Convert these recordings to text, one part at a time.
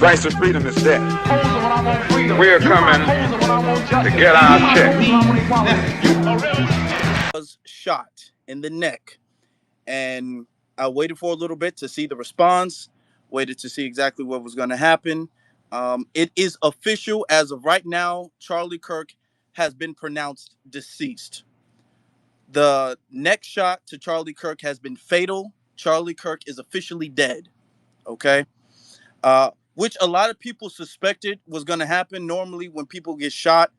Price of freedom is death. We're coming to get our check. Was shot in the neck, and I waited for a little bit to see the response, waited to see exactly what was going to happen. It is official as of right now. Charlie Kirk has been pronounced deceased. The neck shot to Charlie Kirk has been fatal. Charlie Kirk is officially dead. Okay. Which a lot of people suspected was going to happen. Normally, when people get shot,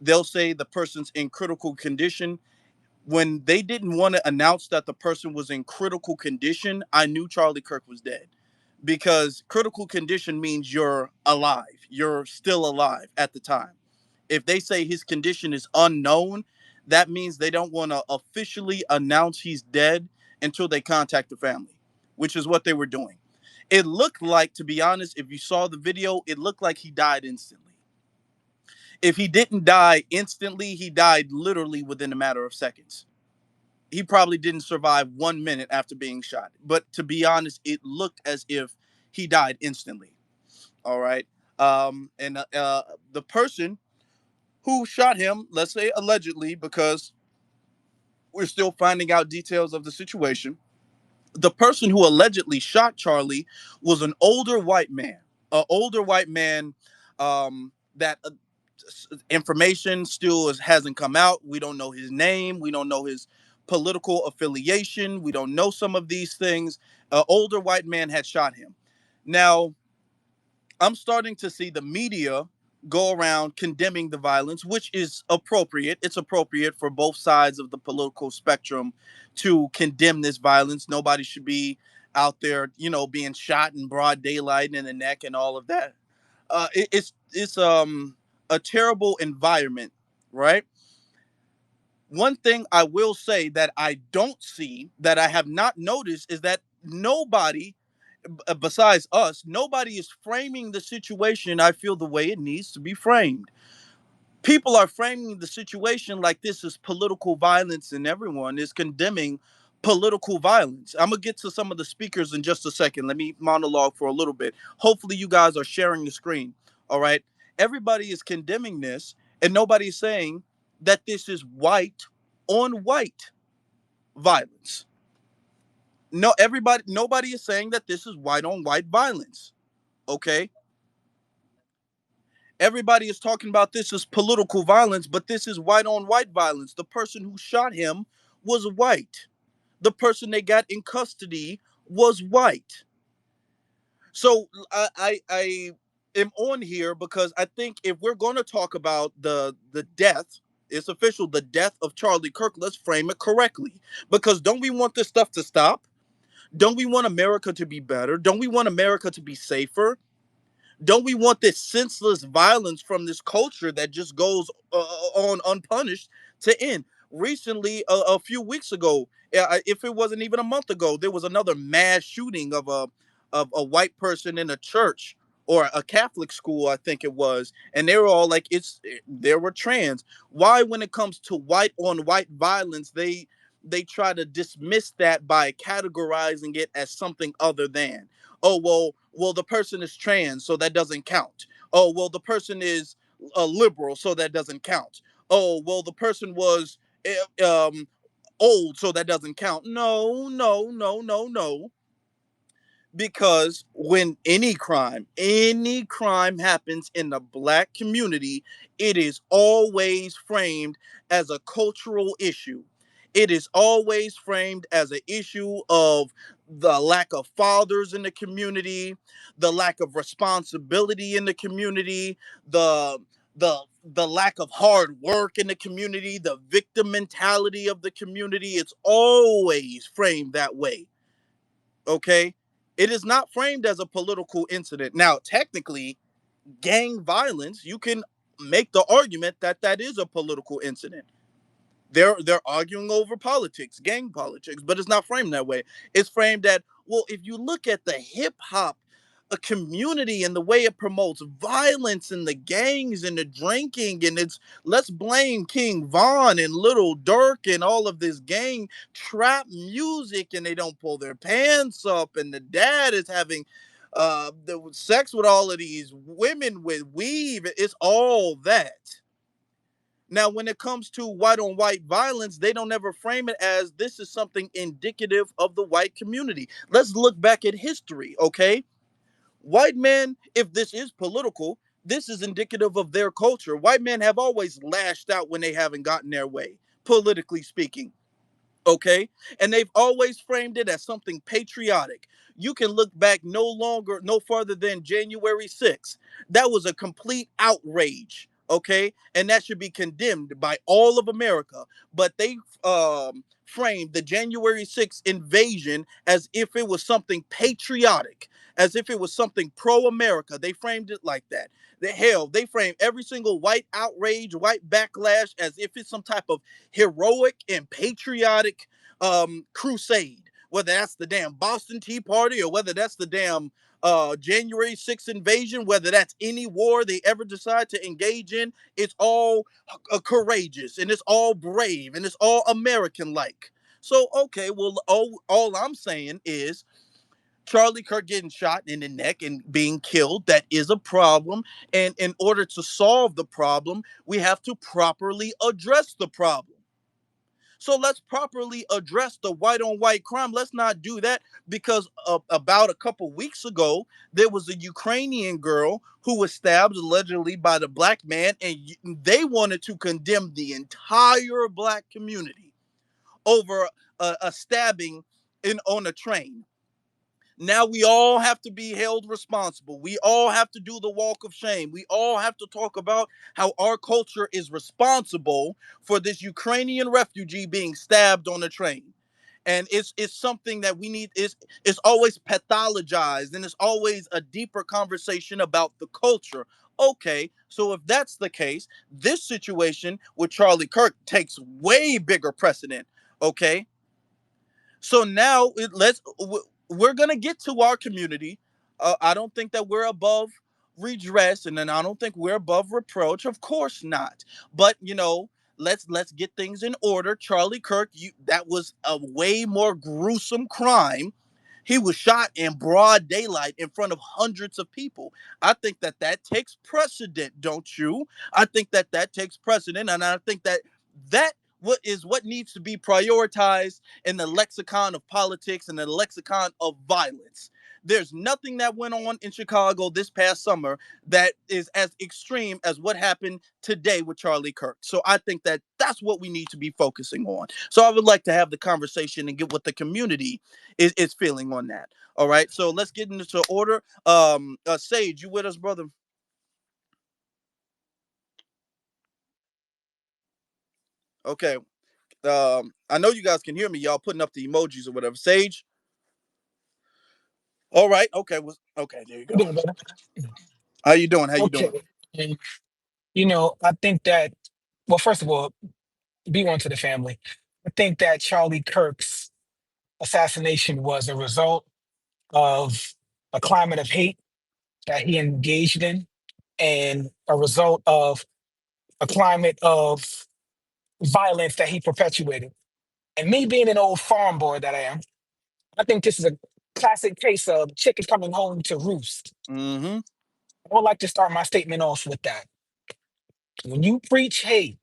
they'll say the person's in critical condition. When they didn't want to announce that the person was in critical condition, I knew Charlie Kirk was dead, because critical condition means you're alive. You're still alive at the time. If they say his condition is unknown, that means they don't want to officially announce he's dead until they contact the family, which is what they were doing. It looked like, to be honest, if you saw the video, it looked like he died instantly. If he didn't die instantly, he died literally within a matter of seconds. He probably didn't survive 1 minute after being shot. But to be honest, it looked as if he died instantly. All right. And the person who shot him, let's say allegedly, because we're still finding out details of the situation, the person who allegedly shot Charlie was an older white man. An older white man that information still hasn't come out. We don't know his name. We don't know his political affiliation. We don't know some of these things. An older white man had shot him. Now, I'm starting to see the media go around condemning the violence, which is appropriate. It's appropriate for both sides of the political spectrum to condemn this violence. Nobody should be out there, being shot in broad daylight in the neck and all of that. It's a terrible environment, right? One thing I will say that I don't see, that I have not noticed, is that nobody besides us, nobody is framing the situation, I feel, the way it needs to be framed. People are framing the situation like this is political violence, and everyone is condemning political violence. I'm going to get to some of the speakers in just a second. Let me monologue for a little bit. Hopefully you guys are sharing the screen. All right. Everybody is condemning this, and nobody's saying that this is white on white violence. No, nobody is saying that this is white on white violence. Okay. Everybody is talking about this as political violence, but this is white on white violence. The person who shot him was white. The person they got in custody was white. So I am on here because I think if we're going to talk about the death, it's official, the death of Charlie Kirk, let's frame it correctly. Because don't we want this stuff to stop? Don't we want America to be better? Don't we want America to be safer? Don't we want this senseless violence from this culture that just goes on unpunished to end? Recently, a few weeks ago, if it wasn't even a month ago, there was another mass shooting of a white person in a church or a Catholic school, I think it was, and they were all like, they were trans. Why, when it comes to white on white violence, they try to dismiss that by categorizing it as something other than, oh, well, the person is trans, so that doesn't count. Oh, well, the person is a liberal, so that doesn't count. Oh, well, the person was old, so that doesn't count. No, no, no, no, no. Because when any crime happens in the black community, it is always framed as a cultural issue. It is always framed as an issue of the lack of fathers in the community, the lack of responsibility in the community, the lack of hard work in the community, the victim mentality of the community. It's always framed that way. Okay? It is not framed as a political incident. Now, technically, gang violence, you can make the argument that that is a political incident. They're arguing over politics, gang politics, but it's not framed that way. It's framed that, well, if you look at the hip hop community and the way it promotes violence and the gangs and the drinking, and it's, let's blame King Von and Little Dirk and all of this gang trap music, and they don't pull their pants up, and the dad is having The sex with all of these women with weave, it's all that. Now, when it comes to white on white violence, they don't ever frame it as this is something indicative of the white community. Let's look back at history, okay? White men, if this is political, this is indicative of their culture. White men have always lashed out when they haven't gotten their way, politically speaking. Okay, and they've always framed it as something patriotic. You can look back no further than January 6th. That was a complete outrage. Okay, and that should be condemned by all of America. But they framed the January 6th invasion as if it was something patriotic, as if it was something pro-America. They framed it like that. They frame every single white outrage, white backlash as if it's some type of heroic and patriotic crusade. Whether that's the damn Boston Tea Party or whether that's the damn January 6th invasion, whether that's any war they ever decide to engage in, it's all courageous and it's all brave and it's all American like. So, okay, well, all I'm saying is Charlie Kirk getting shot in the neck and being killed, that is a problem. And in order to solve the problem, we have to properly address the problem. So let's properly address the white on white crime. Let's not do that because about a couple weeks ago, there was a Ukrainian girl who was stabbed allegedly by the black man, and they wanted to condemn the entire black community over a stabbing on a train. Now we all have to be held responsible. We all have to do the walk of shame. We all have to talk about how our culture is responsible for this Ukrainian refugee being stabbed on a train. And it's something that we need. It's always pathologized, and it's always a deeper conversation about the culture. Okay, so if that's the case, this situation with Charlie Kirk takes way bigger precedent. Okay, so now we're gonna get to our community. I don't think that we're above redress, and then I don't think we're above reproach. Of course not. But let's get things in order. Charlie Kirk, that was a way more gruesome crime. He was shot in broad daylight in front of hundreds of people. I think that that takes precedent, don't you? I think that that takes precedent, and I think that that what needs to be prioritized in the lexicon of politics and the lexicon of violence. There's nothing that went on in Chicago this past summer that is as extreme as what happened today with Charlie Kirk. So I think that that's what we need to be focusing on. So I would like to have the conversation and get what the community is feeling on that. All right. So let's get into order. Sage, you with us, brother? Okay. I know you guys can hear me. Y'all putting up the emojis or whatever. Sage. All right. Okay. Okay. There you You go. doing, brother? How you doing? How you Okay. doing? And, I think that, well, first of all, be one to the family. I think that Charlie Kirk's assassination was a result of a climate of hate that he engaged in and a result of a climate of violence that he perpetuated. And me being an old farm boy that I am, I think this is a classic case of chicken coming home to roost. Mm-hmm. I would like to start my statement off with that. When you preach hate,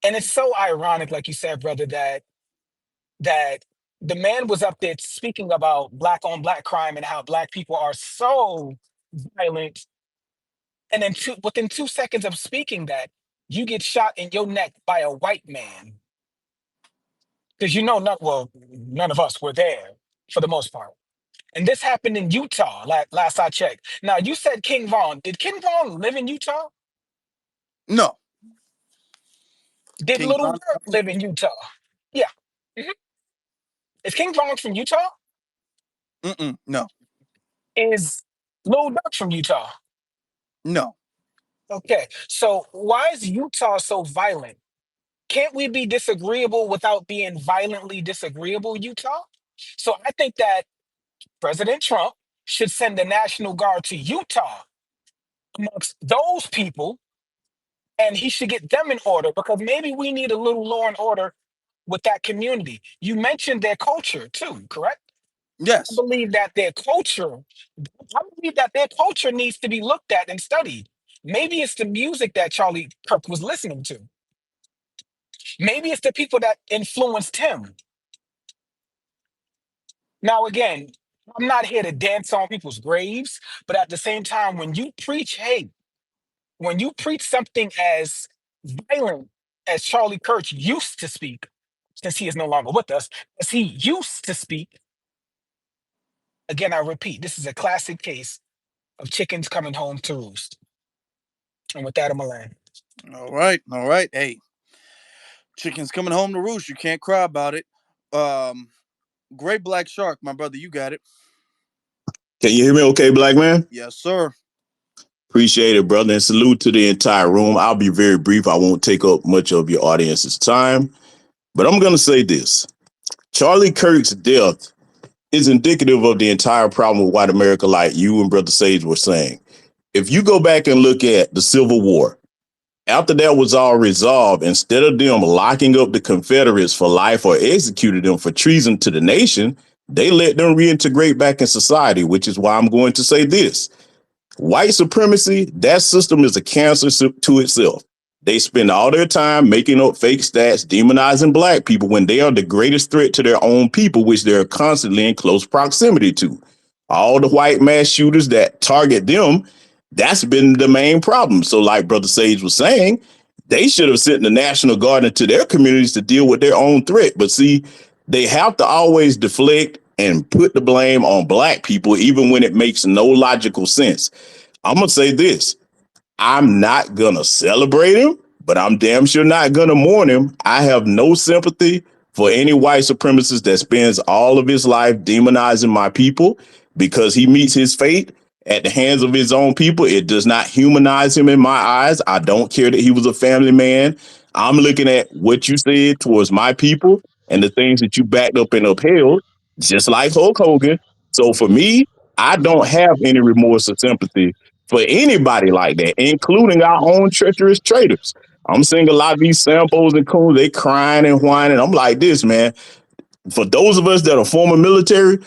and it's so ironic, like you said, brother, that the man was up there speaking about black on black crime and how black people are so violent, and then within 2 seconds of speaking that, you get shot in your neck by a white man because none of us were there for the most part. And this happened in Utah. Last I checked. Now you said King Vaughn. Did King Vaughn live in Utah? No. Did King Little Von. Dirk live in Utah? Yeah. Mhm. Is King Vaughn from Utah? Mm-mm. No. Is Lil Durk from Utah? No. Okay, so why is Utah so violent? Can't we be disagreeable without being violently disagreeable, Utah? So I think that President Trump should send the National Guard to Utah amongst those people, and he should get them in order because maybe we need a little law and order with that community. You mentioned their culture too, correct? I Yes. believe that their culture, I believe that their culture needs to be looked at and studied. Maybe it's the music that Charlie Kirk was listening to. Maybe it's the people that influenced him. Now, again, I'm not here to dance on people's graves, but at the same time, when you preach hate, when you preach something as violent as Charlie Kirk used to speak, since he is no longer with us, as he used to speak, again, I repeat, this is a classic case of chickens coming home to roost. And with that, I'm going to land. All right. All right. Hey, chicken's coming home to roost. You can't cry about it. Um, Great Black Shark, my brother, you got it. Can you hear me okay, black man? Yes, sir. Appreciate it, brother. And salute to the entire room. I'll be very brief. I won't take up much of your audience's time. But I'm going to say this. Charlie Kirk's death is indicative of the entire problem with white America, like you and Brother Sage were saying. If you go back and look at the Civil War, after that was all resolved, instead of them locking up the Confederates for life or executing them for treason to the nation, they let them reintegrate back in society, which is why I'm going to say this. White supremacy, that system is a cancer to itself. They spend all their time making up fake stats, demonizing black people when they are the greatest threat to their own people, which they're constantly in close proximity to. All the white mass shooters that target them, that's been the main problem. So, like Brother Sage was saying, they should have sent the National Guard into their communities to deal with their own threat. But see, they have to always deflect and put the blame on black people, even when it makes no logical sense. I'm going to say this. I'm not going to celebrate him, but I'm damn sure not going to mourn him. I have no sympathy for any white supremacist that spends all of his life demonizing my people because he meets his fate at the hands of his own people. It does not humanize him in my eyes. I don't care that he was a family man. I'm looking at what you said towards my people and the things that you backed up and upheld, just like Hulk Hogan. So for me, I don't have any remorse or sympathy for anybody like that, including our own treacherous traitors. I'm seeing a lot of these Sambos and coons, they crying and whining. I'm like this, man. For those of us that are former military,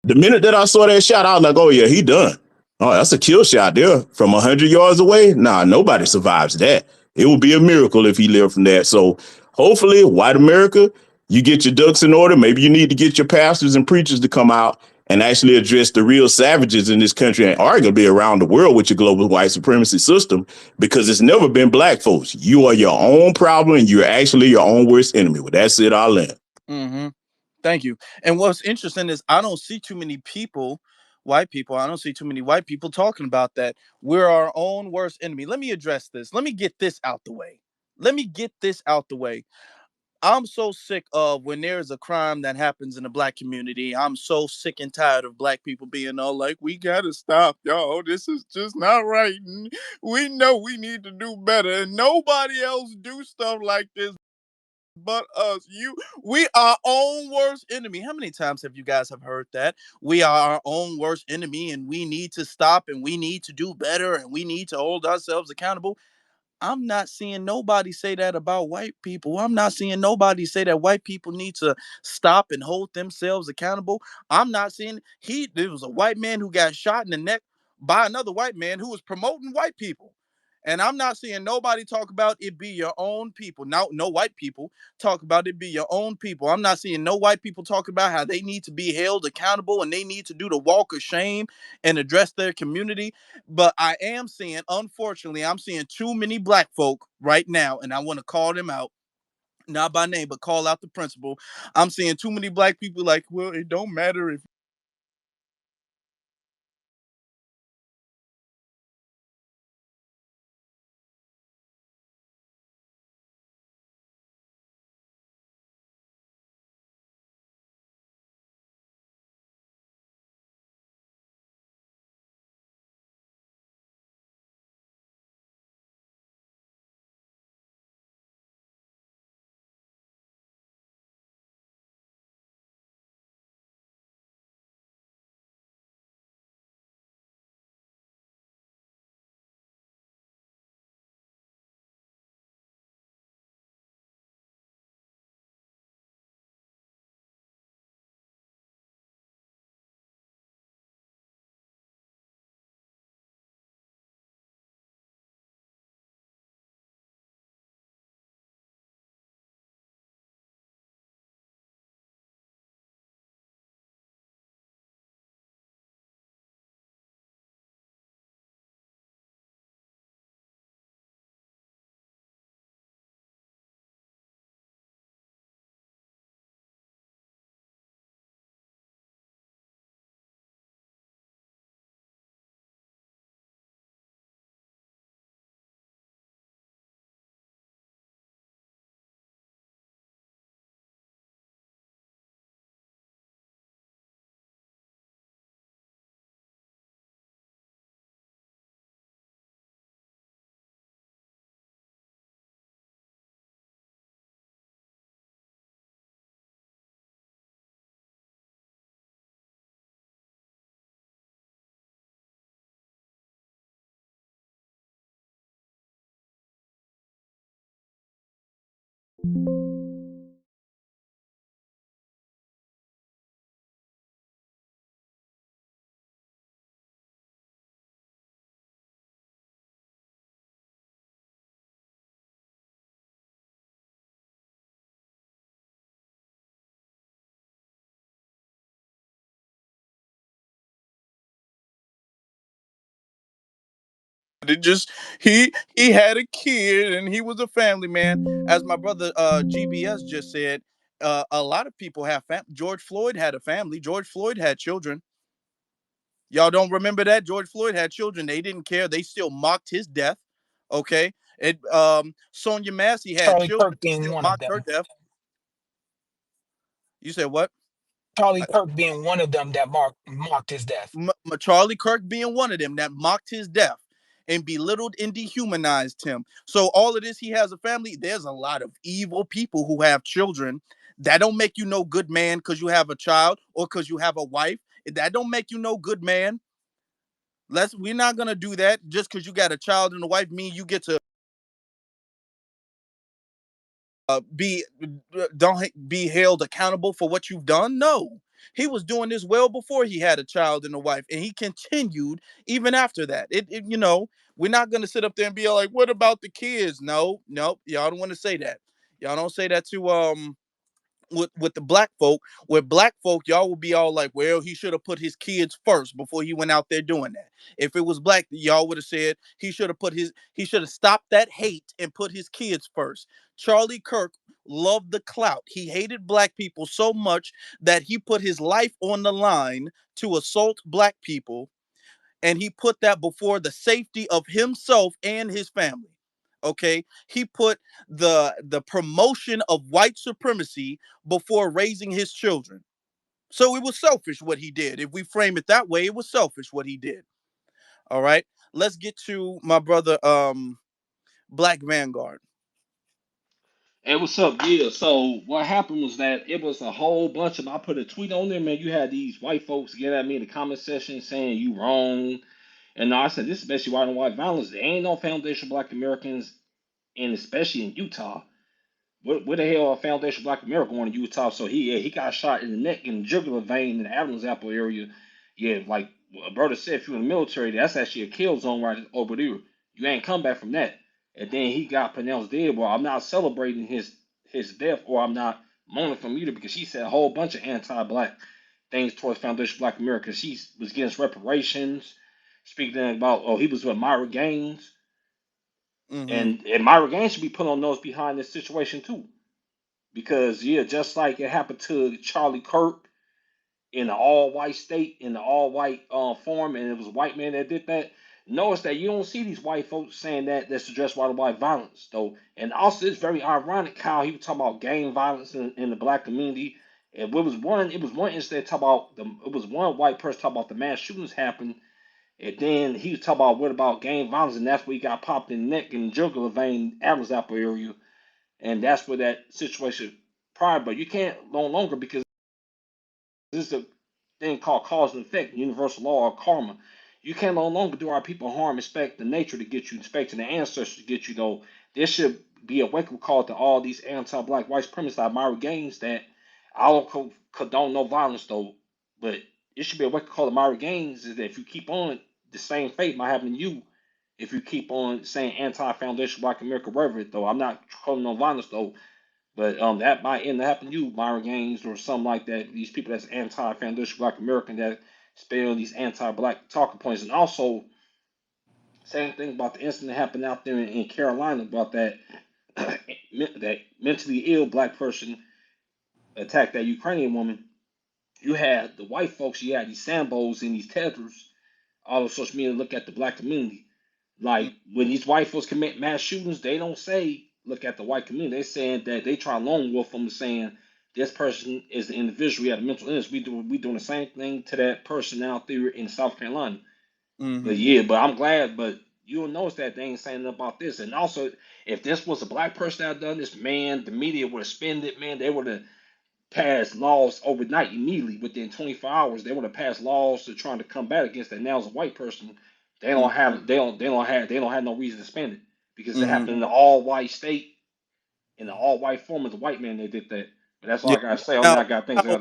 the minute that I saw that shot, I was like, oh, yeah, he done. Oh, that's a kill shot there from 100 yards away. Nah, nobody survives that. It would be a miracle if he lived from that. So hopefully, white America, you get your ducks in order. Maybe you need to get your pastors and preachers to come out and actually address the real savages in this country and arguably around the world with your global white supremacy system, because it's never been black folks. You are your own problem and you're actually your own worst enemy. With that said, I'll land. Mm-hmm. Thank you. And what's interesting is I don't see too many people, white people, I don't see too many white people talking about that. We're our own worst enemy. Let me address this. Let me get this out the way. Let me get this out the way. I'm so sick of when there's a crime that happens in the black community. I'm so sick and tired of black people being all like, we gotta stop, y'all. This is just not right. And we know we need to do better. And nobody else do stuff like this but us. We are our own worst enemy. How many times have you guys have heard that? We are our own worst enemy and we need to stop and we need to do better and we need to hold ourselves accountable. I'm not seeing nobody say that about white people. I'm not seeing nobody say that white people need to stop and hold themselves accountable. I'm not seeing there was a white man who got shot in the neck by another white man who was promoting white people. And I'm not seeing nobody talk about it be your own people. Now, no white people talk about it be your own people. I'm not seeing no white people talk about how they need to be held accountable and they need to do the walk of shame and address their community. But I am seeing, unfortunately, I'm seeing too many black folk right now, and I want to call them out, not by name, but call out the principal. I'm seeing too many black people like, well, it don't matter if It just he had a kid and he was a family man. As my brother GBS just said, a lot of people have George Floyd had a family. George Floyd had children. Y'all don't remember that? George Floyd had children. They didn't care. They still mocked his death. Okay. It Sonia Massey had Charlie children. Kirk They being still one of mocked her them. death. You said what? Charlie Kirk being one of them that mocked his death. Charlie Kirk being one of them that mocked his death and belittled and dehumanized him. So all of this, he has a family. There's a lot of evil people who have children. That don't make you no good man because you have a child or because you have a wife. That don't make you no good man. We're not gonna do that just because you got a child and a wife. Mean you get to be don't be held accountable for what you've done. No, he was doing this well before he had a child and a wife, and he continued even after that. We're not gonna sit up there and be like, "What about the kids?" No, no, y'all don't want to say that. Y'all don't say that to with the black folk. With black folk, y'all will be all like, well, he should have put his kids first before he went out there doing that. If it was black, y'all would have said he should have stopped that hate and put his kids first. Charlie Kirk loved the clout. He hated black people so much that he put his life on the line to assault black people, and he put that before the safety of himself and his family. Okay, he put the promotion of white supremacy before raising his children. So it was selfish what he did. If we frame it that way, it was selfish what he did. All right, let's get to my brother Black Vanguard. Hey, what's up? Yeah, so what happened was that it was a whole bunch of, I put a tweet on there, man. You had these white folks get at me in the comment section saying you wrong. And I said, this is especially white on white violence. There ain't no foundation for black Americans, and especially in Utah. Where the hell are Foundation Black America going to Utah? So he got shot in the neck in the jugular vein in the Adam's apple area. Yeah, like a brother said, if you're in the military, that's actually a kill zone right over there. You ain't come back from that. And then he got pronounced dead. Well, I'm not celebrating his death, or I'm not mourning from either, because she said a whole bunch of anti-black things towards Foundation Black America. She was against reparations, speaking about, oh, he was with Myra Gaines, Mm-hmm. and Myra Gaines should be put on those behind this situation too. Because yeah, just like it happened to Charlie Kirk in the all white state, in the all white form, and it was a white man that did that. Notice that you don't see these white folks saying that that's addressed by the white violence though. And also it's very ironic how he was talking about gang violence in the black community. And it was one incident talk about it was one white person talking about the mass shootings happened, and then he was talking about what about gang violence, and that's where he got popped in the neck and jugular vein, Adam's apple area, and that's where that situation prior. But you can't no longer, because this is a thing called cause and effect, universal law or karma. You can no longer do our people harm, expect the nature to get you, expecting the ancestors to get you, though. There should be a wake up call to all these anti black white supremacists like Myra Gaines that I don't condone no violence, though, but it should be a wake up call to Myra Gaines is that if you keep on, the same fate might happen to you if you keep on saying anti foundation black America rhetoric, though. I'm not calling no violence, though. But that might end up happening to you, Myron Gaines, or something like that. These people that's anti-foundation Black American that spell these anti-Black talking points, and also same thing about the incident that happened out there in Carolina about that that mentally ill Black person attacked that Ukrainian woman. You had the white folks, you had these Sambos and these tethers all of social media look at the Black community. Like when these white folks commit mass shootings, they don't say look at the white community. They're saying that they try to lone wolf them, saying this person is the individual. We had a mental illness. We doing the same thing to that person out there in South Carolina. But Mm-hmm. yeah, but I'm glad. But you'll notice that they ain't saying nothing about this. And also, if this was a black person that done this, man, the media would have spent it. Man, they would have passed laws overnight, immediately within 24 hours. They would have passed laws to trying to combat against that. Now as a white person, they don't have no reason to spend it because it Mm-hmm. happened in the all white state. in the all white form, it's a white man that did that. But that's all Yeah. I gotta say on that. Now, I got things I now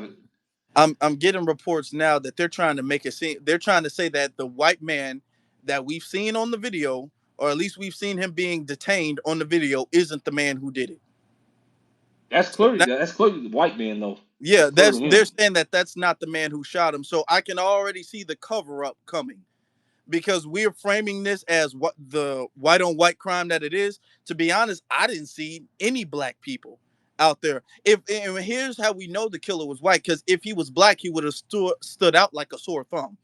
gotta. I'm getting reports now that they're trying to make it seem they're trying to say that the white man that we've seen on the video, or at least we've seen him being detained on the video, isn't the man who did it. So now, That's clearly the white man though. That's yeah, clearly they're him. saying that that's not the man who shot him. So I can already see the cover up coming, because we're framing this as what the white on white crime that it is. To be honest, I didn't see any black people out there. If and here's how we know the killer was white, because if he was black, he would have stood out like a sore thumb.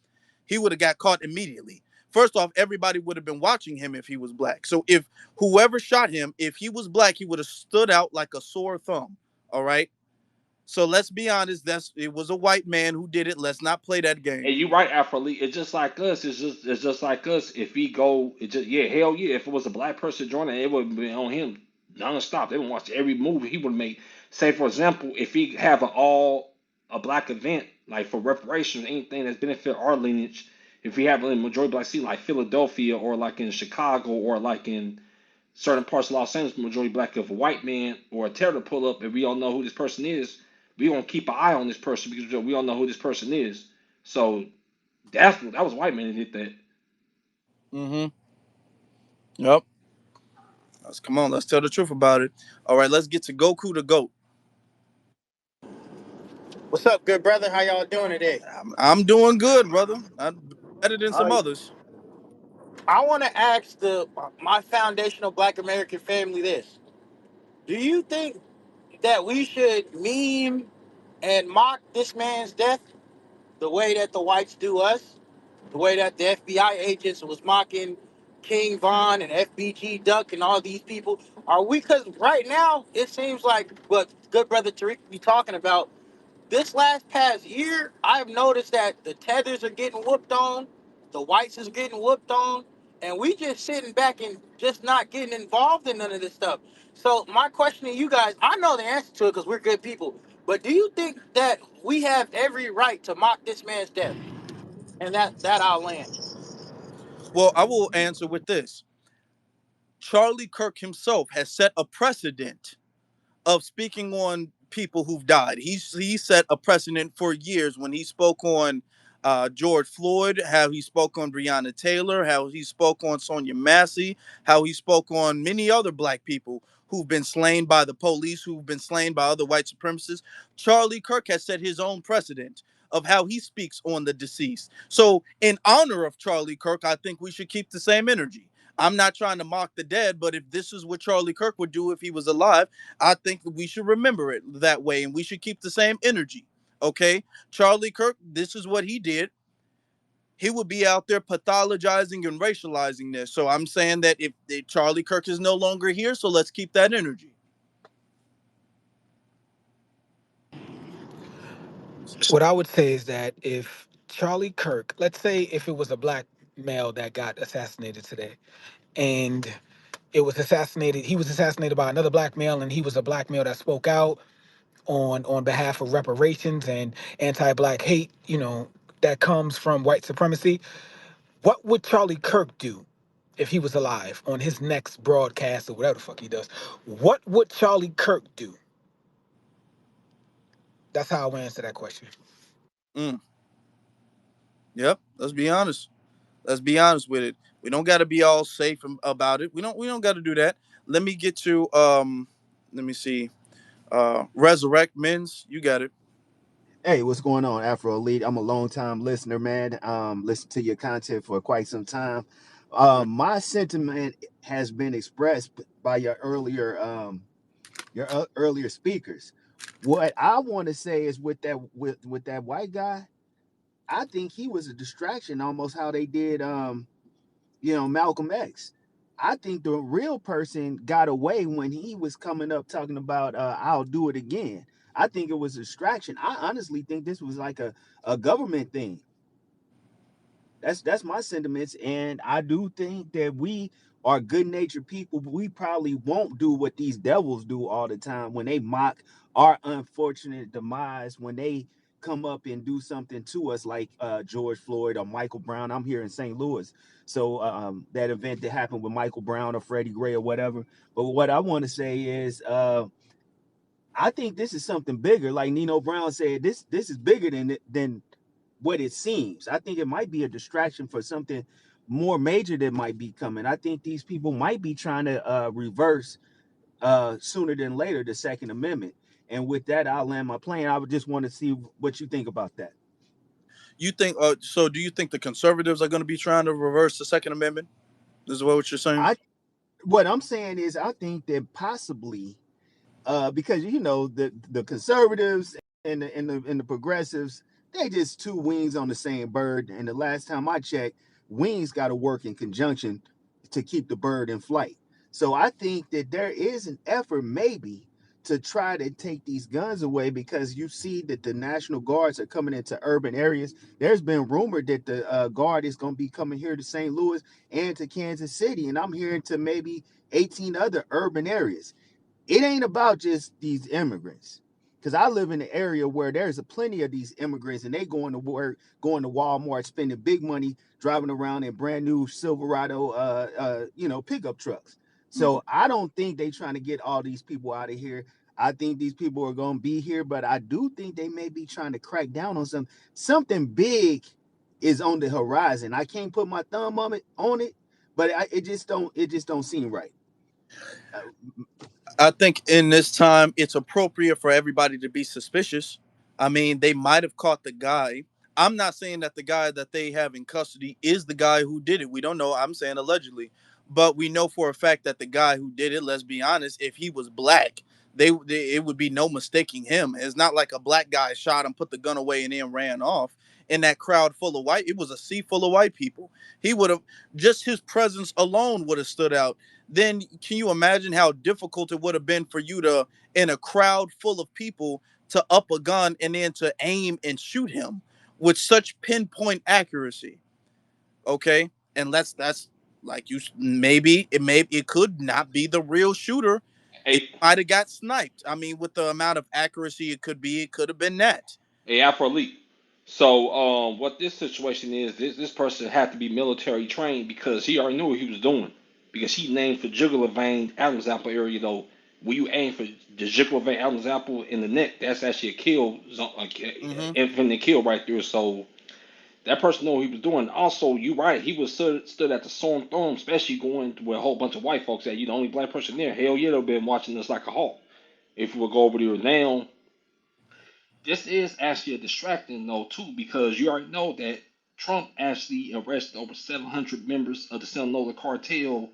He would have got caught immediately. First off, everybody would have been watching him if he was black. So if whoever shot him, if he was black, he would have stood out like a sore thumb. All right. So let's be honest. It was a white man who did it. Let's not play that game. And you right, Afro Lee. It's just like us. It's just like us. If he go, it just yeah, hell yeah. If it was a black person joining, it would be on him nonstop. They would watch every movie he would make. Say for example, if he have a black event like for reparations, anything that's benefit our lineage. If we have a majority black city like Philadelphia or like in Chicago or like in certain parts of Los Angeles, majority black, if a white man or a terror pull up and we don't know who this person is, we gonna keep an eye on this person because we don't know who this person is. So that was a white man that did that. Mm-hmm. Yep. Come on. Let's tell the truth about it. All right. Let's get to Goku the goat. What's up, good brother? How y'all doing today? I'm doing good, brother. I'm better than some Uh, others. I want to ask my foundational Black American family this: do you think that we should meme and mock this man's death the way that the whites do us, the way that the FBI agents was mocking King Von and FBG Duck and all these people? Are we? Because right now it seems like what good brother Tariq be talking about. This last past year, I've noticed that the tethers are getting whooped on, the whites is getting whooped on, and we just sitting back and just not getting involved in none of this stuff. So my question to you guys, I know the answer to it because we're good people, but do you think that we have every right to mock this man's death? And that I'll land. Well, I will answer with this. Charlie Kirk himself has set a precedent of speaking on people who've died. He set a precedent for years when he spoke on George Floyd, how he spoke on Breonna Taylor, how he spoke on Sonia Massey, how he spoke on many other black people who've been slain by the police, who've been slain by other white supremacists. Charlie Kirk has set his own precedent of how he speaks on the deceased. So, in honor of Charlie Kirk, I think we should keep the same energy. I'm not trying to mock the dead, but if this is what Charlie Kirk would do if he was alive, I think that we should remember it that way and we should keep the same energy. Okay. Charlie Kirk, this is what he did. He would be out there pathologizing and racializing this. So I'm saying that if Charlie Kirk is no longer here, so let's keep that energy. What I would say is that if Charlie Kirk, let's say if it was a black male that got assassinated today, and he was assassinated by another black male, and he was a black male that spoke out on behalf of reparations and anti-black hate, that comes from white supremacy. What would Charlie Kirk do if he was alive on his next broadcast or whatever the fuck he does? What would Charlie Kirk do? That's how I would answer that question. Mm, yep. Let's be honest. Let's be honest with it. We don't got to be all safe about it. We don't got to do that. Let me get to let me see. Resurrect Men's. You got it. Hey, what's going on, Afro Elite? I'm a long time listener, man. Listen to your content for quite some time. My sentiment has been expressed by your earlier speakers. What I want to say is with that white guy, I think he was a distraction, almost how they did Malcolm X. I think the real person got away when he was coming up talking about I'll do it again. I think it was a distraction. I honestly think this was like a government thing. That's my sentiments. And I do think that we are good natured people, but we probably won't do what these devils do all the time when they mock our unfortunate demise, when they come up and do something to us like George Floyd or Michael Brown. I'm here in St. Louis, so that event that happened with Michael Brown or Freddie Gray or whatever. But what I want to say is, I think this is something bigger. Like Nino Brown said, this is bigger than what it seems. I think it might be a distraction for something more major that might be coming. I think these people might be trying to reverse sooner than later the Second Amendment. And with that, I'll land my plane. I would just want to see what you think about that. You think? So, do you think the conservatives are going to be trying to reverse the Second Amendment? This is what you're saying. I What I'm saying is I think that possibly because the conservatives and the progressives, they just two wings on the same bird. And the last time I checked, wings got to work in conjunction to keep the bird in flight. So I think that there is an effort maybe to try to take these guns away because you see that the National Guards are coming into urban areas. There's been rumored that the Guard is going to be coming here to St. Louis and to Kansas City, and I'm hearing to maybe 18 other urban areas. It ain't about just these immigrants. Because I live in an area where there's a plenty of these immigrants and they going to work, going to Walmart, spending big money, driving around in brand new Silverado, pickup trucks. Hmm. So I don't think they trying to get all these people out of here. I think these people are going to be here, but I do think they may be trying to crack down on something big is on the horizon. I can't put my thumb on it, but it just don't seem right. Uh, I think in this time it's appropriate for everybody to be suspicious. I mean, they might have caught the guy. I'm not saying that the guy that they have in custody is the guy who did it. We don't know. I'm saying allegedly. But we know for a fact that the guy who did it, let's be honest, if he was black, it would be no mistaking him. It's not like a black guy shot him, put the gun away, and then ran off. In that crowd full of white, it was a sea full of white people. He would have just his presence alone would have stood out. Then can you imagine how difficult it would have been for you to, in a crowd full of people, to up a gun and then to aim and shoot him with such pinpoint accuracy? Okay, and that's like you it could not be the real shooter. It Hey, might have got sniped. I mean, with the amount of accuracy it could have been that. hey, Afro Elite. So, what this situation is, this person had to be military trained because he already knew what he was doing. Because he named for jugular vein, Adam's apple area, though. When you aim for the jugular vein, Adam's apple in the neck, that's actually a kill zone, Hmm. infinite kill right there. So that person knew what he was doing. Also, you right, he was stood at the Storm Throne, especially going to where a whole bunch of white folks at. You the only black person there. Hell yeah, they've been watching us like a hawk. If we would go over there now, this is actually a distracting though too, because you already know that Trump actually arrested over 700 members of the Sinaloa cartel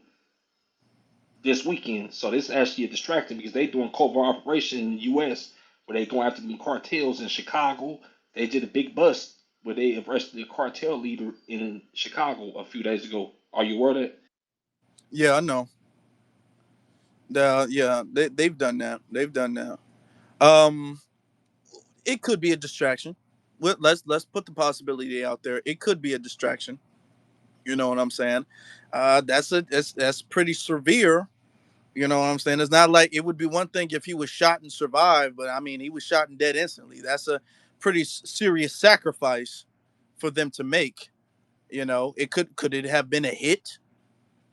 this weekend. So this is actually a distracting because they doing covert operation in the U.S. where they going after the cartels in Chicago. They did a big bust where they arrested a cartel leader in Chicago a few days ago. Are you aware of that? Yeah, I know. Yeah, they've done that. They've done that. Um, it could be a distraction. Let's put the possibility out there. It could be a distraction. You know what I'm saying? That's pretty severe. You know what I'm saying? It's not like it would be one thing if he was shot and survived, but I mean he was shot and dead instantly. That's a pretty serious sacrifice for them to make. It could it have been a hit?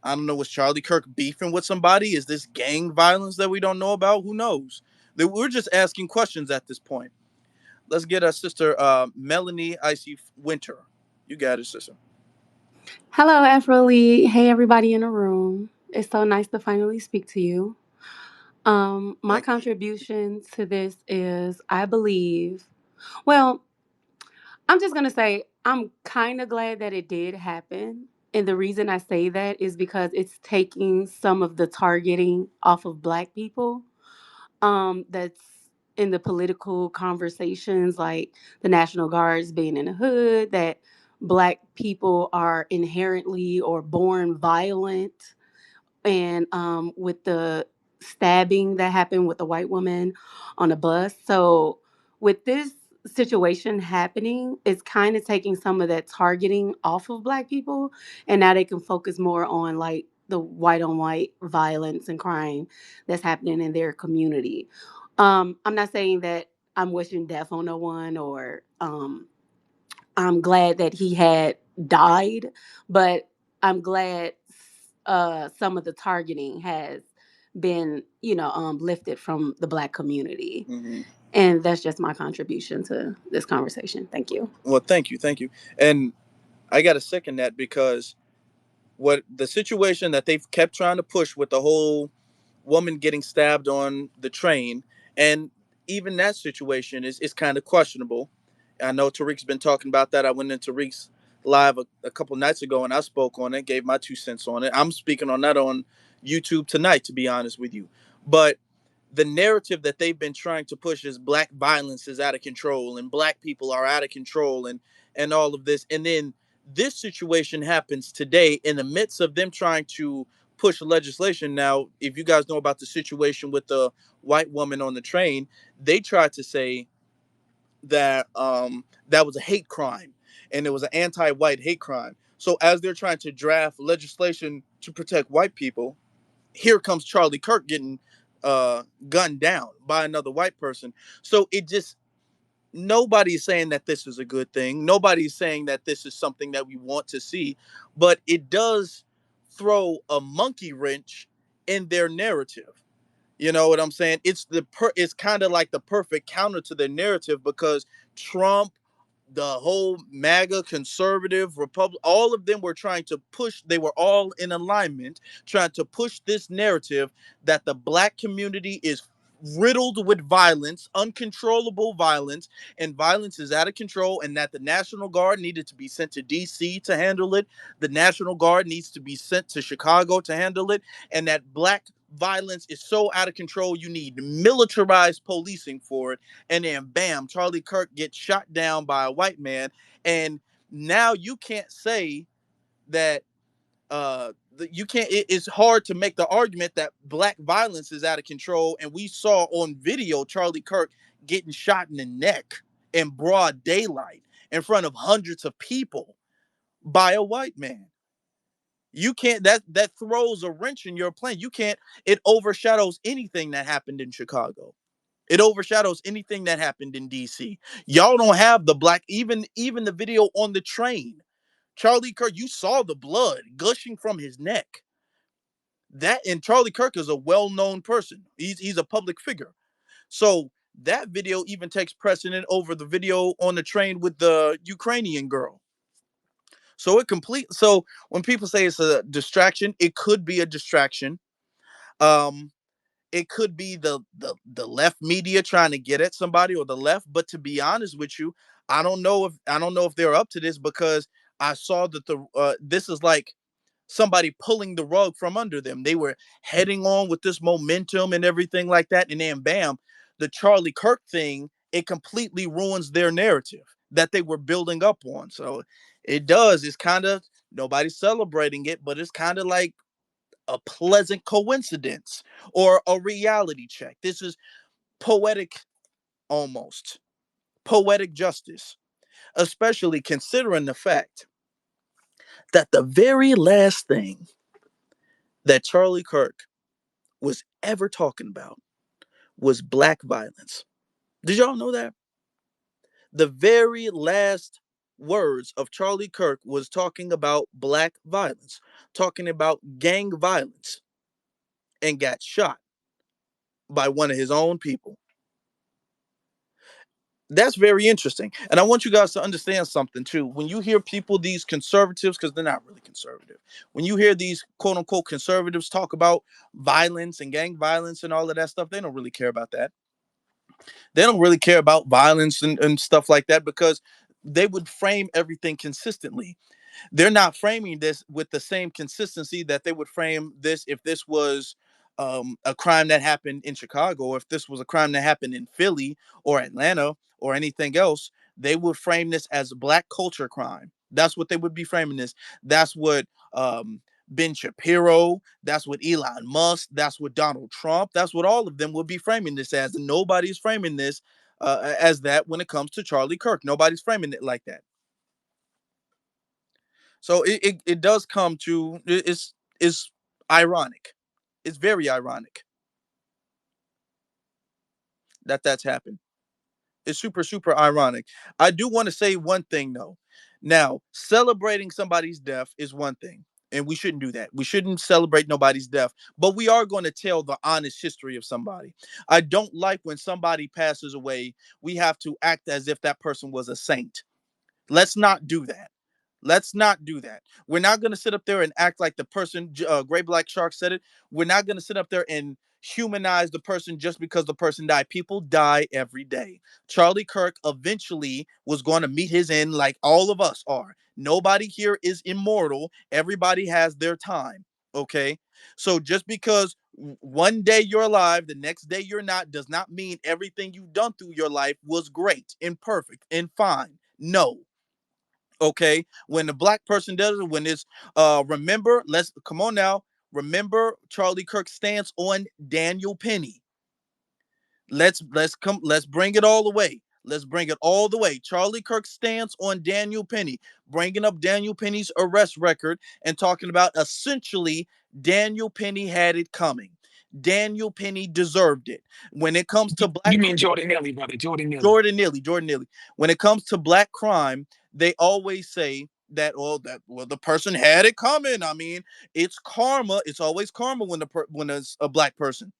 I don't know. Was Charlie Kirk beefing with somebody? Is this gang violence that we don't know about? Who knows? We're just asking questions at this point. Let's get our sister Melanie Icy Winter. You got it, sister. Hello, Afroly. Hey, everybody in the room. It's so nice to finally speak to you. My Thank you. contribution to this is I believe, well, I'm just going to say I'm kind of glad that it did happen. And the reason I say that is because it's taking some of the targeting off of Black people that's in the political conversations, like the National Guards being in the hood, that Black people are inherently or born violent, and with the stabbing that happened with the white woman on a bus. So with this situation happening, it's kind of taking some of that targeting off of Black people, and now they can focus more on like the white on white violence and crime that's happening in their community. I'm not saying that. I'm wishing death on no one, or I'm glad that he had died, but I'm glad some of the targeting has been, lifted from the Black community. Hmm. And that's just my contribution to this conversation. Thank you. Well, thank you, and I got to second that because what the situation that they've kept trying to push with the whole woman getting stabbed on the train, and even that situation is kind of questionable. I know Tariq's been talking about that. I went into Tariq's live a couple nights ago and I spoke on it, gave my 2 cents on it. I'm speaking on that on YouTube tonight, to be honest with you. But the narrative that they've been trying to push is black violence is out of control and black people are out of control and all of this. And then this situation happens today in the midst of them trying to push legislation. Now, if you guys know about the situation with the white woman on the train, they tried to say that that was a hate crime and it was an anti-white hate crime. So as they're trying to draft legislation to protect white people, here comes Charlie Kirk getting gunned down by another white person. So it just, nobody's saying that this is a good thing. Nobody's saying that this is something that we want to see, but it does throw a monkey wrench in their narrative. You know what I'm saying? It's kind of like the perfect counter to their narrative because Trump, the whole MAGA, conservative, Republic, all of them were trying to push, they were all in alignment, trying to push this narrative that the black community is riddled with violence, uncontrollable violence, and violence is out of control, and that the National Guard needed to be sent to DC to handle it. The National Guard needs to be sent to Chicago to handle it, and that black violence is so out of control, you need militarized policing for it. And then bam, Charlie Kirk gets shot down by a white man, and now you can't say that you can't, it's hard to make the argument that black violence is out of control. And we saw on video Charlie Kirk getting shot in the neck in broad daylight in front of hundreds of people by a white man. You can't, that throws a wrench in your plan. You can't, it overshadows anything that happened in Chicago. It overshadows anything that happened in DC. Y'all don't have the black, even the video on the train. Charlie Kirk, you saw the blood gushing from his neck. That, and Charlie Kirk is a well-known person. He's a public figure. So that video even takes precedent over the video on the train with the Ukrainian girl. So when people say it's a distraction, it could be a distraction. Um, it could be the left media trying to get at somebody or the left. But to be honest with you, I don't know if they're up to this because I saw that this is like somebody pulling the rug from under them. They were heading on with this momentum and everything like that, and then bam, the Charlie Kirk thing, it completely ruins their narrative that they were building up on. So it does. It's kind of, nobody's celebrating it, but it's kind of like a pleasant coincidence or a reality check. This is poetic, almost poetic justice, especially considering the fact that the very last thing that Charlie Kirk was ever talking about was black violence. Did y'all know that? The very last words of Charlie Kirk was talking about black violence, talking about gang violence, and got shot by one of his own people. That's very interesting. And I want you guys to understand something too. When you hear people, these conservatives, because they're not really conservative, when you hear these quote unquote conservatives talk about violence and gang violence and all of that stuff, they don't really care about that. They don't really care about violence and stuff like that because they would frame everything consistently. They're not framing this with the same consistency that they would frame this if this was a crime that happened in Chicago, or if this was a crime that happened in Philly or Atlanta or anything else. They would frame this as a black culture crime. That's what they would be framing this. That's what Ben Shapiro, that's what Elon Musk, that's what Donald Trump, that's what all of them would be framing this as. And nobody's framing this as that when it comes to Charlie Kirk. Nobody's framing it like that. So it does come to, it's ironic. It's very ironic that that's happened. It's super, super ironic. I do want to say one thing though. Now, celebrating somebody's death is one thing, and we shouldn't do that. We shouldn't celebrate nobody's death, but we are going to tell the honest history of somebody. I don't like when somebody passes away, we have to act as if that person was a saint. Let's not do that. Let's not do that. We're not going to sit up there and act like the person, Gray Black Shark said it. We're not going to sit up there and humanize the person just because the person died. People die every day. Charlie Kirk eventually was going to meet his end like all of us are. Nobody here is immortal. Everybody has their time. Okay. So just because one day you're alive, the next day you're not, does not mean everything you've done through your life was great and perfect and fine. No, okay, when the black person does it, when it's remember, let's come on now, remember Charlie Kirk's stance on Daniel Penny. Let's bring it all the way. Let's bring it all the way. Charlie Kirk's stance on Daniel Penny, bringing up Daniel Penny's arrest record and talking about essentially Daniel Penny had it coming. Daniel Penny deserved it. When it comes to You black mean Jordan Neely, brother? Jordan Neely. Jordan Neely. When it comes to black crime, they always say that, well, the person had it coming. I mean, it's karma. It's always karma when when it's a black person.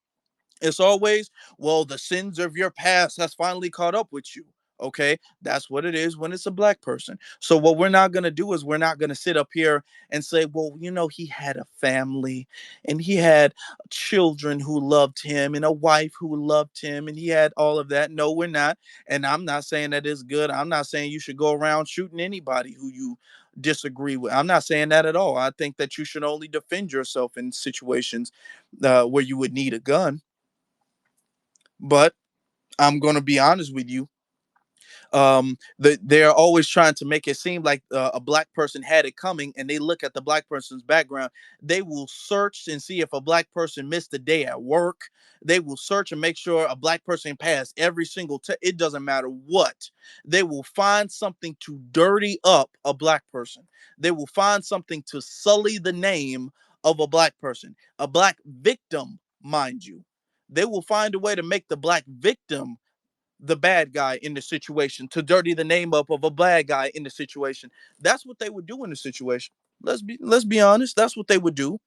It's always, well, the sins of your past has finally caught up with you. Okay, that's what it is when it's a black person. So what we're not going to do is we're not going to sit up here and say, well, he had a family and he had children who loved him and a wife who loved him and he had all of that. No, we're not. And I'm not saying that it's good. I'm not saying you should go around shooting anybody who you disagree with. I'm not saying that at all. I think that you should only defend yourself in situations where you would need a gun. But I'm going to be honest with you. They're always trying to make it seem like a black person had it coming, and they look at the black person's background. They will search and see if a black person missed a day at work. They will search and make sure a black person passed every single it doesn't matter what. They will find something to dirty up a black person. They will find something to sully the name of a black person, a black victim, mind you. They will find a way to make the black victim the bad guy in the situation, to dirty the name up of a bad guy in the situation. That's what they would do in the situation. Let's be honest. That's what they would do.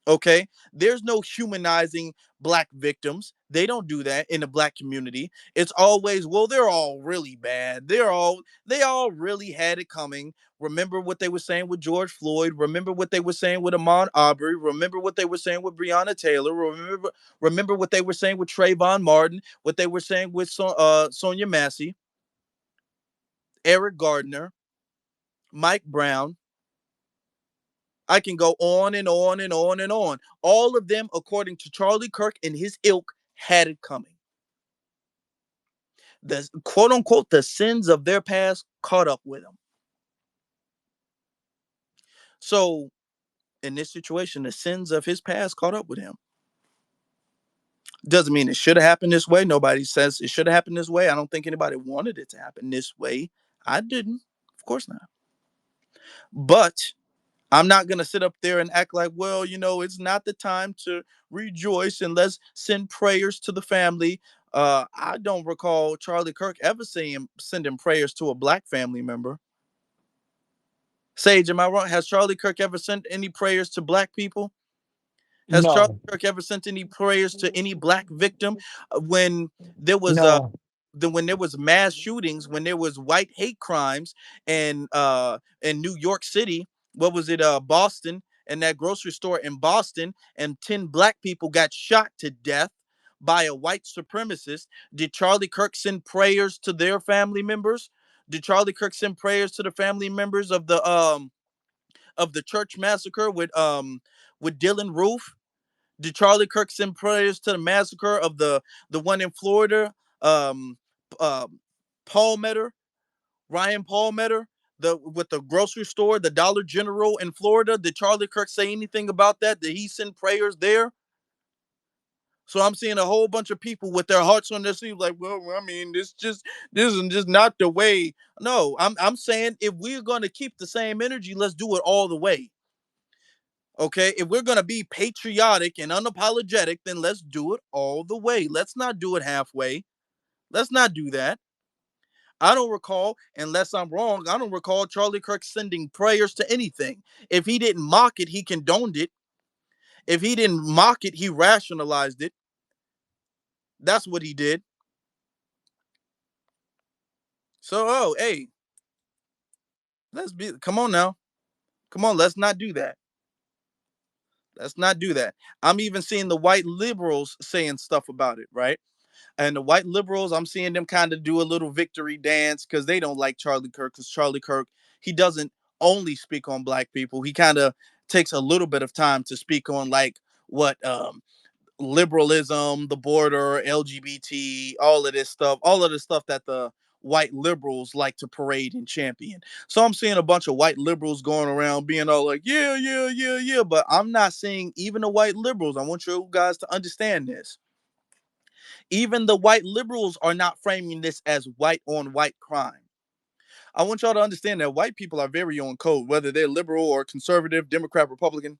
Okay, there's no humanizing black victims. They don't do that in the black community. It's always, well, they're all really bad. They all really had it coming. Remember what they were saying with George Floyd. Remember what they were saying with Ahmaud Arbery. Remember what they were saying with Breonna Taylor. Remember what they were saying with Trayvon Martin. What they were saying with Sonia Massey, Eric Gardner, Mike Brown. I can go on and on and on and on. All of them, according to Charlie Kirk and his ilk, had it coming. The quote unquote the sins of their past caught up with them. So in this situation, the sins of his past caught up with him. Doesn't mean it should have happened this way. Nobody says it should have happened this way. I don't think anybody wanted it to happen this way. I didn't. Of course not. But I'm not going to sit up there and act like, well, it's not the time to rejoice and let's send prayers to the family. I don't recall Charlie Kirk ever sending prayers to a black family member. Sage, am I wrong? Has Charlie Kirk ever sent any prayers to black people? Has Charlie No, Kirk ever sent any prayers to any black victim when there was no. when there was mass shootings, when there was white hate crimes, and in New York City, what was it, Boston, and that grocery store in Boston, and 10 black people got shot to death by a white supremacist? Did Charlie Kirk send prayers to their family members? Did Charlie Kirk send prayers to the family members of the church massacre with Dylan Roof? Did Charlie Kirk send prayers to the massacre of the one in Florida? Um, uh, Palmetto, Ryan Palmetto, the with the grocery store, the Dollar General in Florida. Did Charlie Kirk say anything about that? Did he send prayers there? So I'm seeing a whole bunch of people with their hearts on their sleeve, like, well, I mean, this is just not the way. No, I'm saying if we're gonna keep the same energy, let's do it all the way. Okay, if we're gonna be patriotic and unapologetic, then let's do it all the way. Let's not do it halfway. Let's not do that. I don't recall, unless I'm wrong, I don't recall Charlie Kirk sending prayers to anything. If he didn't mock it, he condoned it. If he didn't mock it, he rationalized it. That's what he did. So, oh, hey, let's be, come on now. Come on, let's not do that. Let's not do that. I'm even seeing the white liberals saying stuff about it, right? And the white liberals, I'm seeing them kind of do a little victory dance because they don't like Charlie Kirk. Because Charlie Kirk, he doesn't only speak on black people. He kind of takes a little bit of time to speak on like what liberalism, the border, LGBT, all of the stuff that the white liberals like to parade and champion. So I'm seeing a bunch of white liberals going around being all like, yeah, yeah, yeah, yeah. But I'm not seeing even the white liberals. I want you guys to understand this. Even the white liberals are not framing this as white on white crime. I want y'all to understand that white people are very on code, whether they're liberal or conservative, Democrat, Republican.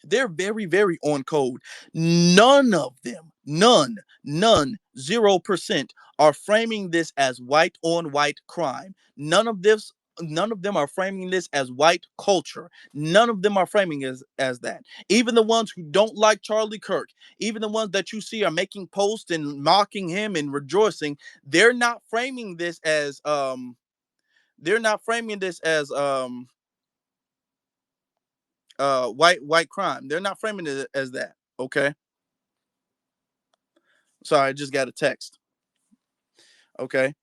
They're very, very on code. None of them, none, 0% are framing this as white on white crime. None of them are framing this as white culture. None of them are framing as that. Even the ones who don't like Charlie Kirk, even the ones that you see are making posts and mocking him and rejoicing, they're not framing this as they're not framing this as white crime. They're not framing it as that. Okay. Sorry, I just got a text. Okay.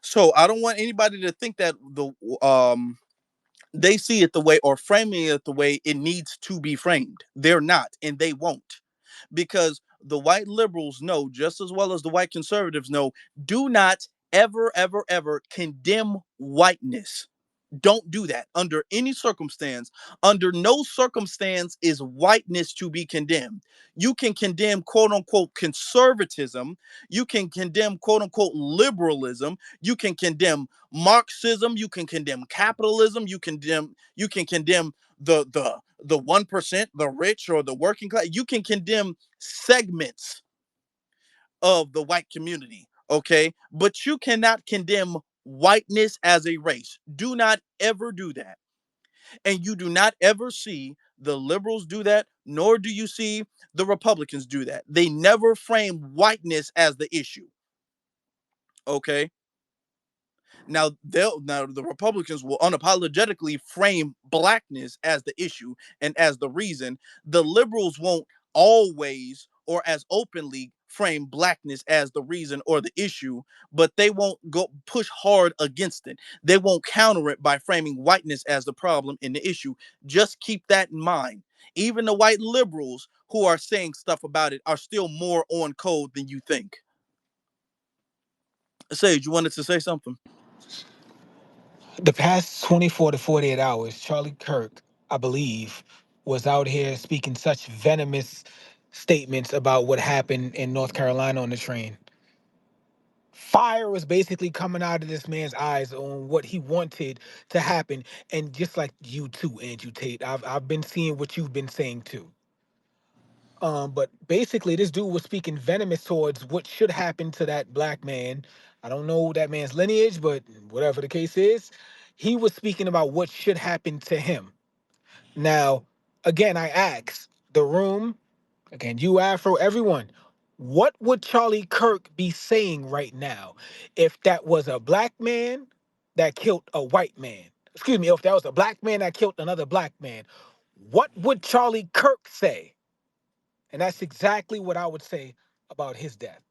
So I don't want anybody to think that they see it the way or framing it the way it needs to be framed. They're not, and they won't. Because the white liberals know just as well as the white conservatives know, do not ever, ever, ever condemn whiteness. Don't do that under any circumstance. Under no circumstance is whiteness to be condemned. You can condemn quote unquote conservatism. You can condemn quote unquote liberalism. You can condemn Marxism. You can condemn capitalism. You can condemn the 1%, the rich or the working class. You can condemn segments of the white community, okay? But you cannot condemn whiteness as a race. Do not ever do that. And you do not ever see the liberals do that, nor do you see the Republicans do that. They never frame whiteness as the issue, okay? Now the Republicans will unapologetically frame blackness as the issue and as the reason. The liberals won't always or as openly frame blackness as the reason or the issue, but they won't go push hard against it. They won't counter it by framing whiteness as the problem and the issue. Just keep that in mind. Even the white liberals who are saying stuff about it are still more on code than you think. Sage, you wanted to say something? The past 24 to 48 hours, Charlie Kirk, I believe, was out here speaking such venomous statements about what happened in North Carolina on the train. Fire was basically coming out of this man's eyes on what he wanted to happen. And just like you too, Andrew Tate, I've been seeing what you've been saying too. But basically, this dude was speaking venomous towards what should happen to that black man. I don't know that man's lineage, but whatever the case is, he was speaking about what should happen to him. Now, again, I ask the room, again, you, Afro, everyone, what would Charlie Kirk be saying right now if that was a black man that killed a white man? Excuse me, if that was a black man that killed another black man, what would Charlie Kirk say? And that's exactly what I would say about his death.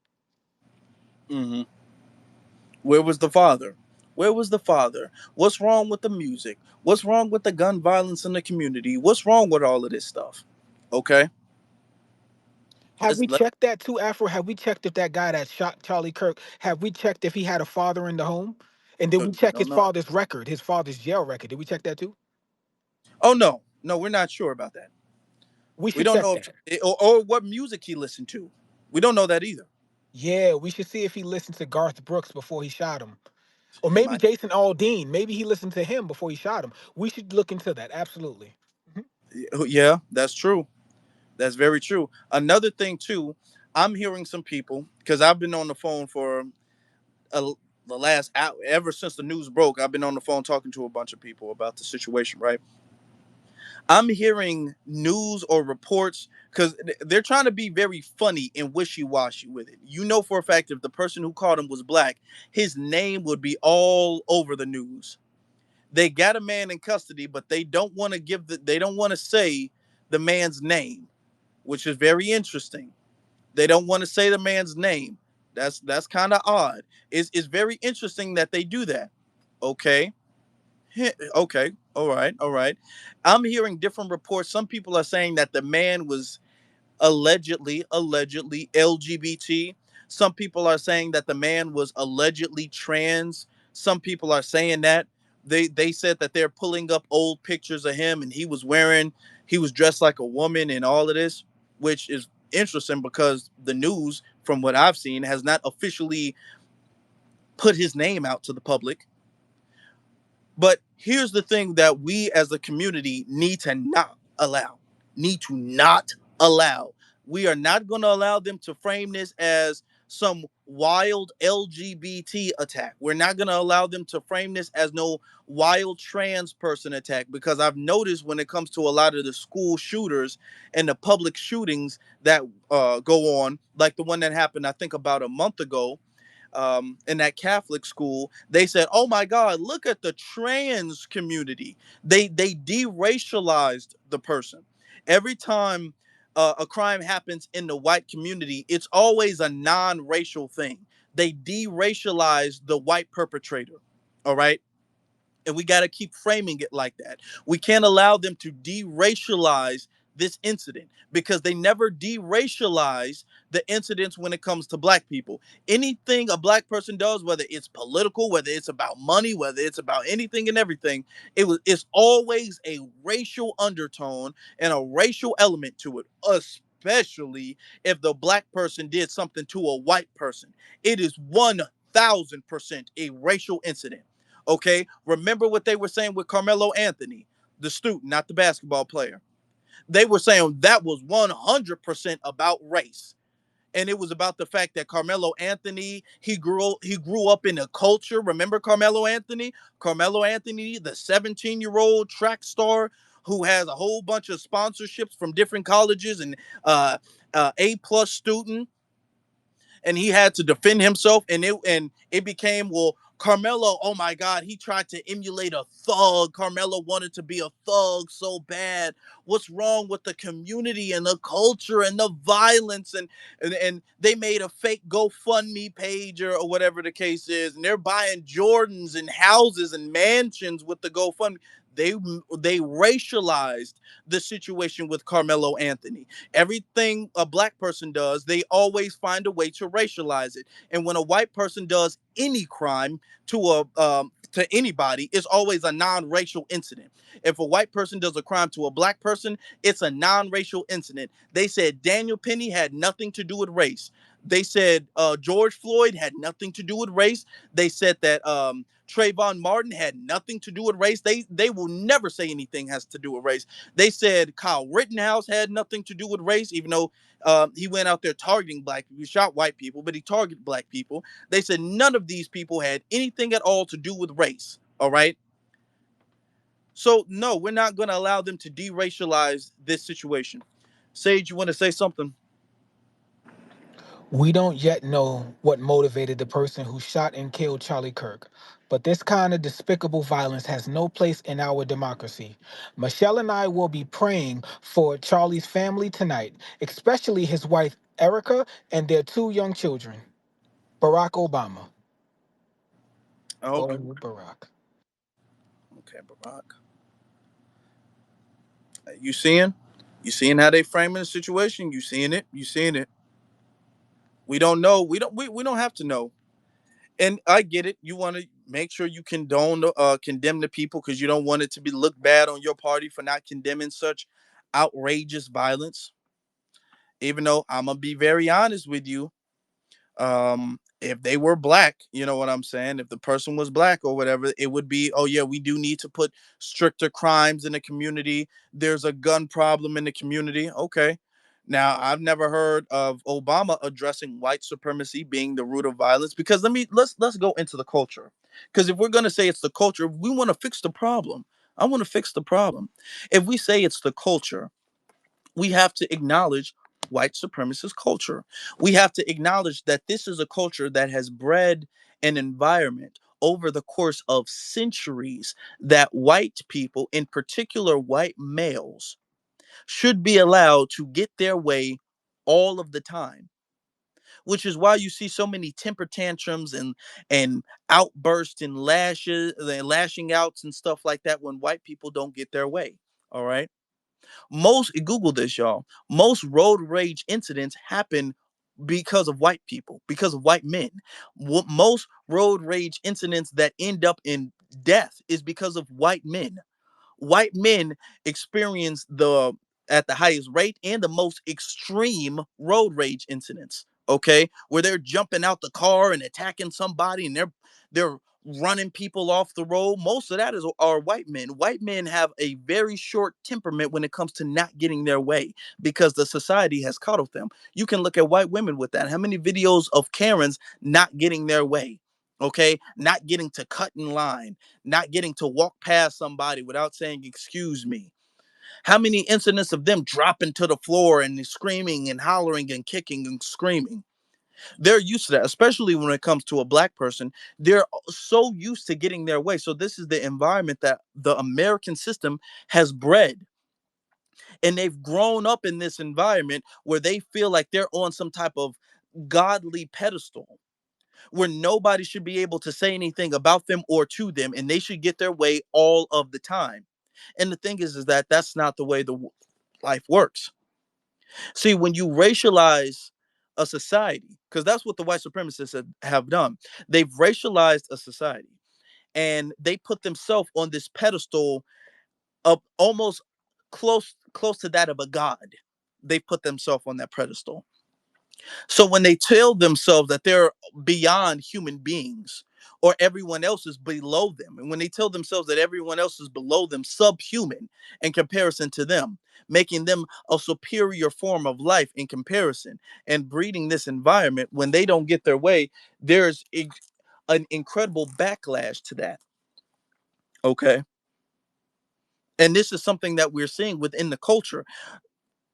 Mm-hmm. Where was the father? Where was the father? What's wrong with the music? What's wrong with the gun violence in the community? What's wrong with all of this stuff? Okay, Have we let, checked that too, Afro? Have we checked if that guy that shot Charlie Kirk, have we checked if he had a father in the home? And did we we check don't his know. father's record, his father's jail record? Did we check that too? Oh no, no, we're not sure about that. We We should don't check know that. if or what music he listened to. We don't know that either. Yeah, we should see if he listened to Garth Brooks before he shot him. Or He maybe might. Jason Aldean. Maybe he listened to him before he shot him. We should look into that. Absolutely. Mhm. Yeah, that's true. That's very true. Another thing too, I'm hearing some people because I've been on the phone for the last hour, ever since the news broke, I've been on the phone talking to a bunch of people about the situation, right? I'm hearing news or reports because they're trying to be very funny and wishy-washy with it. You know for a fact if the person who called him was black, his name would be all over the news. They got a man in custody, but they don't want to they don't want to say the man's name, which is very interesting. They don't want to say the man's name. That's kind of odd. It's very interesting that they do that. Okay. Okay. All right. All right. I'm hearing different reports. Some people are saying that the man was allegedly LGBT. Some people are saying that the man was allegedly trans. Some people are saying that they said that they're pulling up old pictures of him and he was dressed like a woman and all of this, which is interesting because the news from what I've seen has not officially put his name out to the public. But here's the thing that we as a community need to not allow. Need to not allow. We are not going to allow them to frame this as some wild LGBT attack. We're not going to allow them to frame this as no wild trans person attack because I've noticed when it comes to a lot of the school shooters and the public shootings that go on, like the one that happened, I think, about a month ago in that Catholic school, they said, "Oh my God, look at the trans community." They deracialized the person. Every time a crime happens in the white community, it's always a non-racial thing. They deracialize the white perpetrator. All right. And we got to keep framing it like that. We can't allow them to deracialize this incident because they never deracialize the incidents when it comes to black people. Anything a black person does, whether it's political, whether it's about money, whether it's about anything and everything, it's always a racial undertone and a racial element to it, especially if the black person did something to a white person. It is 1,000% a racial incident. Okay, remember what they were saying with Carmelo Anthony, the student, not the basketball player. They were saying that was 100% about race. And it was about the fact that Carmelo Anthony, he grew up in a culture. Remember Carmelo Anthony? Carmelo Anthony, the 17-year-old track star who has a whole bunch of sponsorships from different colleges and A+ student, and he had to defend himself, and it became, well, Carmelo, oh my God, he tried to emulate a thug. Carmelo wanted to be a thug so bad. What's wrong with the community and the culture and the violence? And they made a fake GoFundMe page or whatever the case is, and they're buying Jordans and houses and mansions with the GoFundMe. They racialized the situation with Carmelo Anthony. Everything a black person does, they always find a way to racialize it. And when a white person does any crime to anybody, it's always a non-racial incident. If a white person does a crime to a black person, it's a non-racial incident. They said Daniel Penny had nothing to do with race. They said George Floyd had nothing to do with race. They said that Trayvon Martin had nothing to do with race. They will never say anything has to do with race. They said Kyle Rittenhouse had nothing to do with race, even though he went out there targeting black people. He shot white people, but he targeted black people. They said none of these people had anything at all to do with race. All right. So no, we're not going to allow them to deracialize this situation. Sage, you want to say something? We don't yet know what motivated the person who shot and killed Charlie Kirk, but this kind of despicable violence has no place in our democracy. Michelle and I will be praying for Charlie's family tonight, especially his wife, Erica, and their two young children. Barack Obama. Okay. Oh, Barack. Okay, Barack. You seeing? You seeing how they framing the situation? You seeing it? You seeing it? We don't know. We don't have to know. And I get it. You want to make sure you condemn the people because you don't want it to be looked bad on your party for not condemning such outrageous violence. Even though I'm gonna be very honest with you, if they were black, you know what I'm saying, if the person was black or whatever, it would be, oh yeah, we do need to put stricter crimes in the community. There's a gun problem in the community. Okay, Now, I've never heard of Obama addressing white supremacy being the root of violence, because let's go into the culture. Because if we're going to say it's the culture, we want to fix the problem. I want to fix the problem. If we say it's the culture, we have to acknowledge white supremacist culture. We have to acknowledge that this is a culture that has bred an environment over the course of centuries that white people, in particular white males, should be allowed to get their way all of the time, which is why you see so many temper tantrums and outbursts and lashes and lashing outs and stuff like that when white people don't get their way. All right, most, Google this, y'all, most road rage incidents happen because of white people, because of white men. Most road rage incidents that end up in death is because of white men. White men experience the at the highest rate and the most extreme road rage incidents. Okay, where they're jumping out the car and attacking somebody, and they're running people off the road. Most of that are white men. White men have a very short temperament when it comes to not getting their way because the society has coddled them. You can look at white women with that. How many videos of Karens not getting their way? Okay, not getting to cut in line, not getting to walk past somebody without saying excuse me. How many incidents of them dropping to the floor and screaming and hollering and kicking and screaming? They're used to that, especially when it comes to a black person. They're so used to getting their way. So this is the environment that the American system has bred, and they've grown up in this environment where they feel like they're on some type of godly pedestal where nobody should be able to say anything about them or to them, and they should get their way all of the time. And the thing is that that's not the way the life works. See, when you racialize a society, because that's what the white supremacists have done, they've racialized a society and they put themselves on this pedestal of almost close to that of a god. They put themselves on that pedestal. So when they tell themselves that they're beyond human beings or everyone else is below them, and when they tell themselves that everyone else is below them, subhuman in comparison to them, making them a superior form of life in comparison and breeding this environment, when they don't get their way, there's an incredible backlash to that. Okay. And this is something that we're seeing within the culture.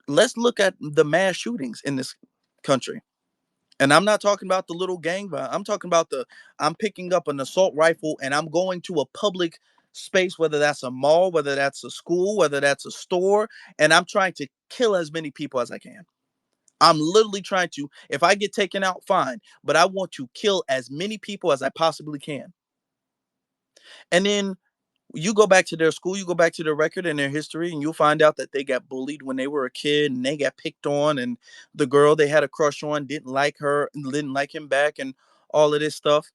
Let's look at the mass shootings in this country. And I'm not talking about the little gang violence. I'm talking about I'm picking up an assault rifle and I'm going to a public space, whether that's a mall, whether that's a school, whether that's a store, and I'm trying to kill as many people as I can. I'm literally trying to, if I get taken out, fine, but I want to kill as many people as I possibly can. And then you go back to their school, you go back to their record and their history, and you'll find out that they got bullied when they were a kid and they got picked on, and the girl they had a crush on didn't like her and didn't like him back, and all of this stuff.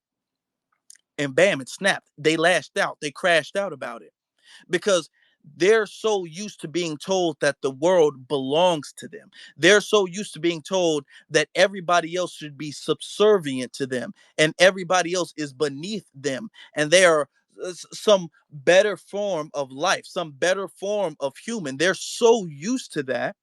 And bam, it snapped. They lashed out, they crashed out about it because they're so used to being told that the world belongs to them. They're so used to being told that everybody else should be subservient to them and everybody else is beneath them. And they are some better form of life, some better form of human. They're so used to that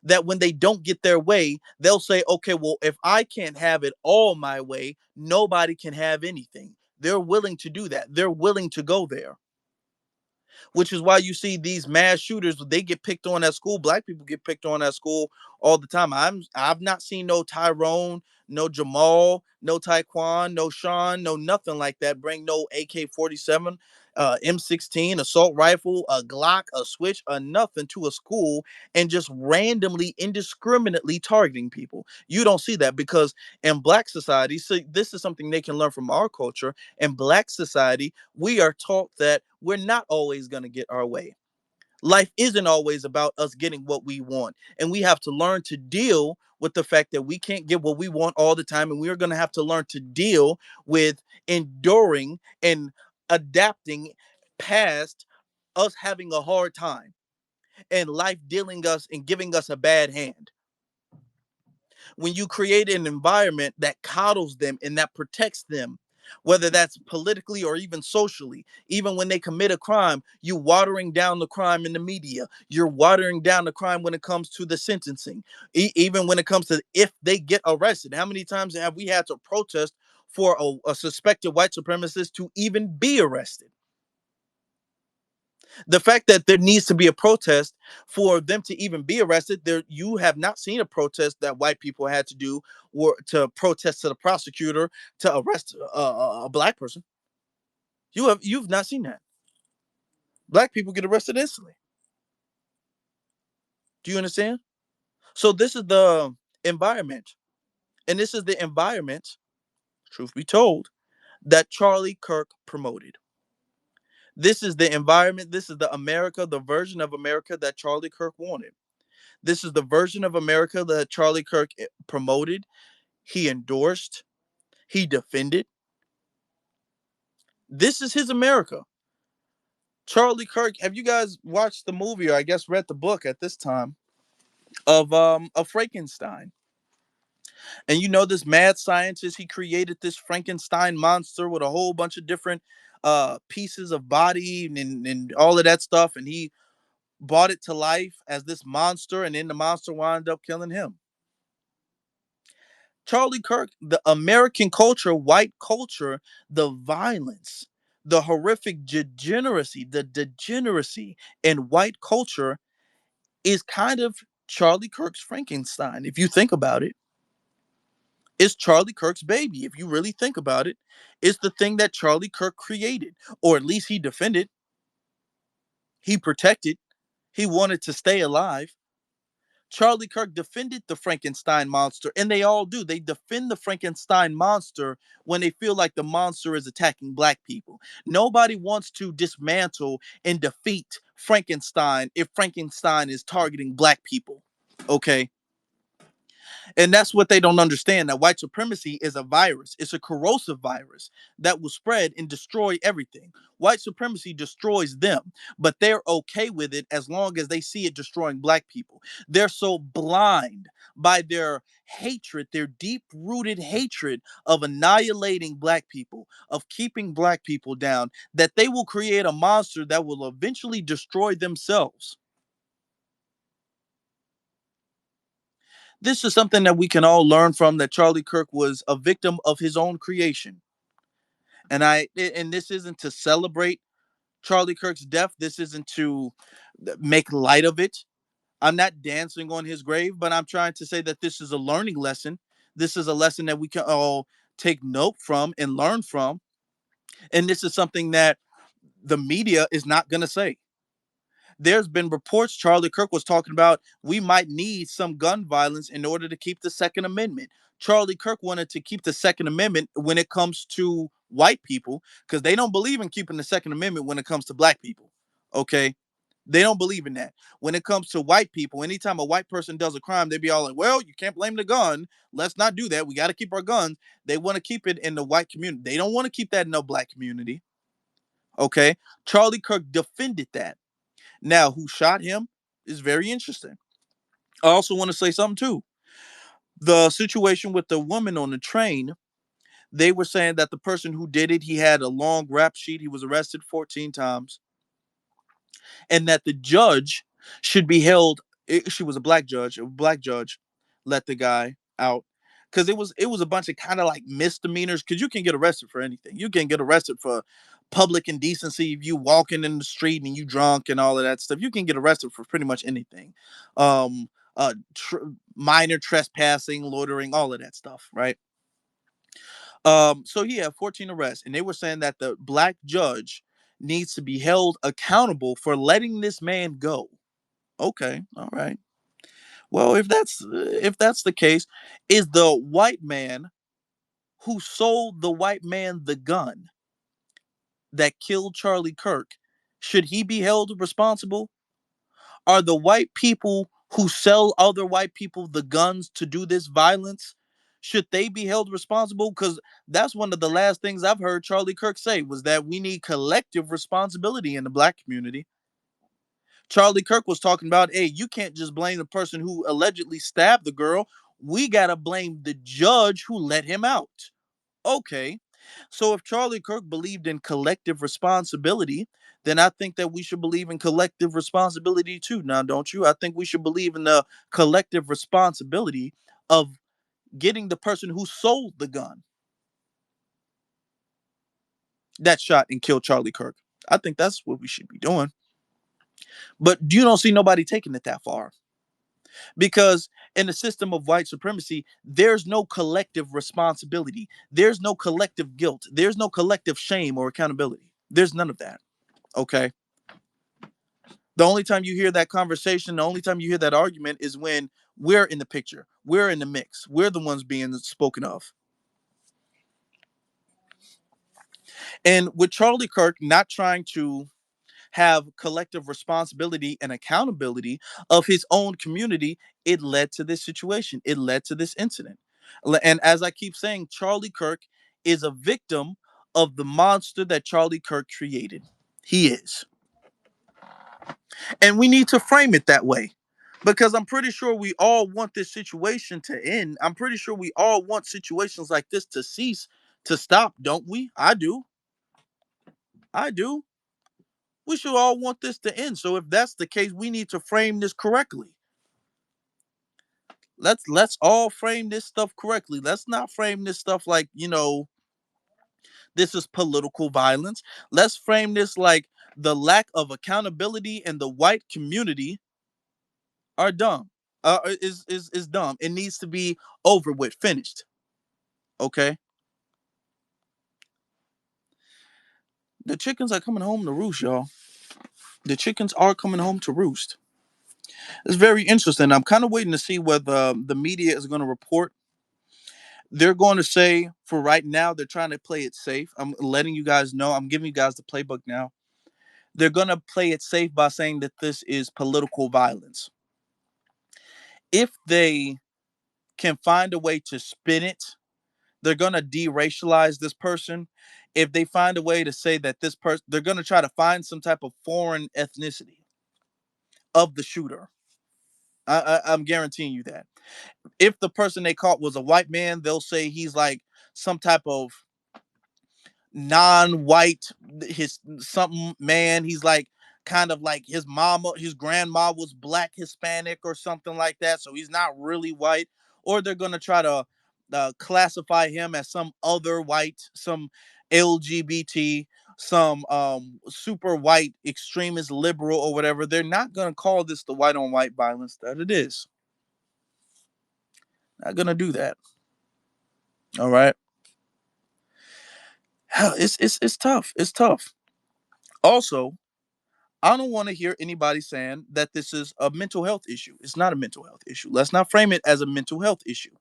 that when they don't get their way, they'll say, okay, well, if I can't have it all my way, nobody can have anything. They're willing to do that. They're willing to go there, which is why you see these mass shooters. They get picked on at school. Black people get picked on at school all the time. I've not seen no Tyrone, no Jamal, no Taekwon, no Sean, no nothing like that bring no AK-47, M16, assault rifle, a Glock, a switch, a nothing to a school and just randomly indiscriminately targeting people. You don't see that because in black society, so this is something they can learn from our culture. In black society, we are taught that we're not always going to get our way. Life isn't always about us getting what we want. And we have to learn to deal with the fact that we can't get what we want all the time. And we're going to have to learn to deal with enduring and adapting past us having a hard time and life dealing us and giving us a bad hand. When you create an environment that coddles them and that protects them, whether that's politically or even socially. Even when they commit a crime, you watering down the crime in the media. You're watering down the crime when it comes to the sentencing. Even when it comes to if they get arrested. How many times have we had to protest for a suspected white supremacist to even be arrested? The fact that there needs to be a protest for them to even be arrested, there you have not seen a protest that white people had to do or to protest to the prosecutor to arrest a black person. You've not seen that. Black people get arrested instantly. Do you understand? So this is the environment, and this is the environment, truth be told, that Charlie Kirk promoted. This is the environment. This is the America, the version of America that Charlie Kirk wanted. This is the version of America that Charlie Kirk promoted, he endorsed, he defended. This is his America. Charlie Kirk, have you guys watched the movie or I guess read the book at this time of Frankenstein? And you know this mad scientist, he created this Frankenstein monster with a whole bunch of different pieces of body and all of that stuff, and he brought it to life as this monster, and then the monster wound up killing him. Charlie Kirk, the American culture, white culture, the violence, the horrific degeneracy, the degeneracy in white culture is kind of Charlie Kirk's Frankenstein. If you think about it, it's Charlie Kirk's baby. If you really think about it, it's the thing that Charlie Kirk created, or at least he defended, he protected, he wanted to stay alive. Charlie Kirk defended the Frankenstein monster, and they all do. They defend the Frankenstein monster when they feel like the monster is attacking black people. Nobody wants to dismantle and defeat Frankenstein if Frankenstein is targeting black people. Okay. And that's what they don't understand, that white supremacy is a virus. It's a corrosive virus that will spread and destroy everything. White supremacy destroys them, but they're okay with it as long as they see it destroying black people. They're so blind by their hatred, their deep rooted hatred of annihilating black people, of keeping black people down, that they will create a monster that will eventually destroy themselves. This is something that we can all learn from, that Charlie Kirk was a victim of his own creation. And this isn't to celebrate Charlie Kirk's death. This isn't to make light of it. I'm not dancing on his grave, but I'm trying to say that this is a learning lesson. This is a lesson that we can all take note from and learn from. And this is something that the media is not going to say. There's been reports Charlie Kirk was talking about we might need some gun violence in order to keep the Second Amendment. Charlie Kirk wanted to keep the Second Amendment when it comes to white people because they don't believe in keeping the Second Amendment when it comes to black people. Okay. They don't believe in that. When it comes to white people, anytime a white person does a crime, they be all like, well, you can't blame the gun. Let's not do that. We got to keep our guns. They want to keep it in the white community. They don't want to keep that in the black community. Okay. Charlie Kirk defended that. Now, who shot him is very interesting. I also want to say something too. The situation with the woman on the train, they were saying that the person who did it, he had a long rap sheet. He was arrested 14 times. And that the judge should be held. She was a black judge. A black judge let the guy out because it was a bunch of kind of like misdemeanors. Because you can get arrested for anything. You can get arrested for public indecency if you walking in the street and you drunk and all of that stuff. You can get arrested for pretty much anything. Um, minor trespassing, loitering, all of that stuff, right? So he had 14 arrests, and they were saying that the black judge needs to be held accountable for letting this man go. Okay, all right. Well, if that's the case, is the white man who sold the white man the gun that killed Charlie Kirk, should he be held responsible? Are the white people who sell other white people the guns to do this violence, should they be held responsible? Because that's one of the last things I've heard Charlie Kirk say was that we need collective responsibility in the black community. Charlie Kirk was talking about, hey, you can't just blame the person who allegedly stabbed the girl. We got to blame the judge who let him out. Okay. So if Charlie Kirk believed in collective responsibility, then I think that we should believe in collective responsibility too. Now, don't you? I think we should believe in the collective responsibility of getting the person who sold the gun that shot and killed Charlie Kirk. I think that's what we should be doing. But you don't see nobody taking it that far because in the system of white supremacy, there's no collective responsibility. There's no collective guilt. There's no collective shame or accountability. There's none of that. Okay. The only time you hear that conversation, the only time you hear that argument is when we're in the picture. We're in the mix. We're the ones being spoken of. And with Charlie Kirk not trying to have collective responsibility and accountability of his own community, it led to this situation. It led to this incident. And as I keep saying, Charlie Kirk is a victim of the monster that Charlie Kirk created. He is. And we need to frame it that way because I'm pretty sure we all want this situation to end. I'm pretty sure we all want situations like this to cease, to stop, don't we? I do. I do. We should all want this to end. So if that's the case, we need to frame this correctly. Let's all frame this stuff correctly. Let's not frame this stuff like, this is political violence. Let's frame this like the lack of accountability in the white community are dumb. Is dumb. It needs to be over with, finished. Okay? The chickens are coming home to roost, y'all. The chickens are coming home to roost. It's very interesting. I'm kind of waiting to see whether the media is going to report. They're going to say for right now, they're trying to play it safe. I'm letting you guys know. I'm giving you guys the playbook now. They're going to play it safe by saying that this is political violence. If they can find a way to spin it, they're going to de-racialize this person. If they find a way to say that this person, they're going to try to find some type of foreign ethnicity of the shooter. I'm guaranteeing you that. If the person they caught was a white man, they'll say he's like some type of non-white, his something man. He's like kind of like his mama, his grandma was black Hispanic or something like that, so he's not really white. Or they're gonna try to classify him as some other white, some LGBT, some super white extremist liberal or whatever. They're not gonna call this the white on white violence that it is. Not gonna do that. All right. Hell, it's tough. It's tough. Also, I don't want to hear anybody saying that this is a mental health issue. It's not a mental health issue. Let's not frame it as a mental health issue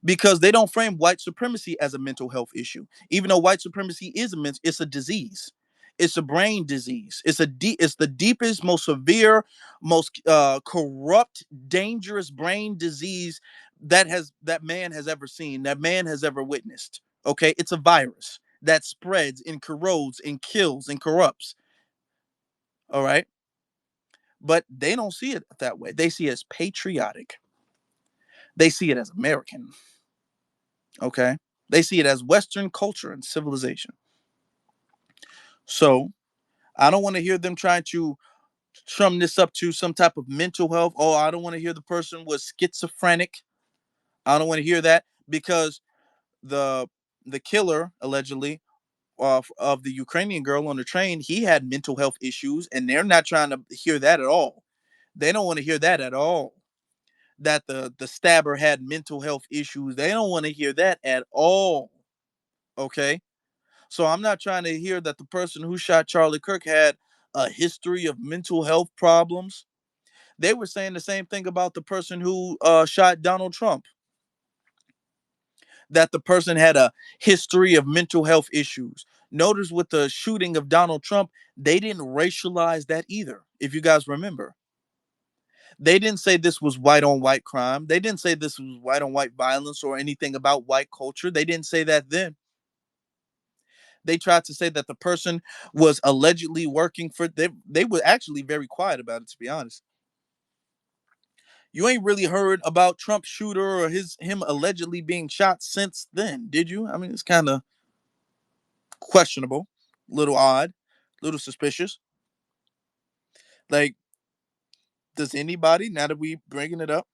because they don't frame white supremacy as a mental health issue. Even though white supremacy is it's a disease. It's a brain disease. It's the deepest, most severe, most corrupt, dangerous brain disease that man has ever seen, that man has ever witnessed. Okay, it's a virus that spreads and corrodes and kills and corrupts. All right. But they don't see it that way. They see it as patriotic. They see it as American. Okay. They see it as Western culture and civilization. So I don't want to hear them trying to sum this up to some type of mental health. Oh, I don't want to hear the person was schizophrenic. I don't want to hear that because the the killer allegedly of the Ukrainian girl on the train, he had mental health issues, and they're not trying to hear that at all. They don't want to hear that at all. That the stabber had mental health issues. They don't want to hear that at all. Okay? So I'm not trying to hear that the person who shot Charlie Kirk had a history of mental health problems. They were saying the same thing about the person who shot Donald Trump. That the person had a history of mental health issues. Notice with the shooting of Donald Trump, they didn't racialize that either. If you guys remember, they didn't say this was white on white crime. They didn't say this was white on white violence or anything about white culture. They didn't say that then. They tried to say that the person was allegedly working for they were actually very quiet about it, to be honest. You ain't really heard about Trump shooter or him allegedly being shot since then, did you? I mean, it's kind of questionable, little odd, little suspicious. Like, does anybody, now that we bringing it up,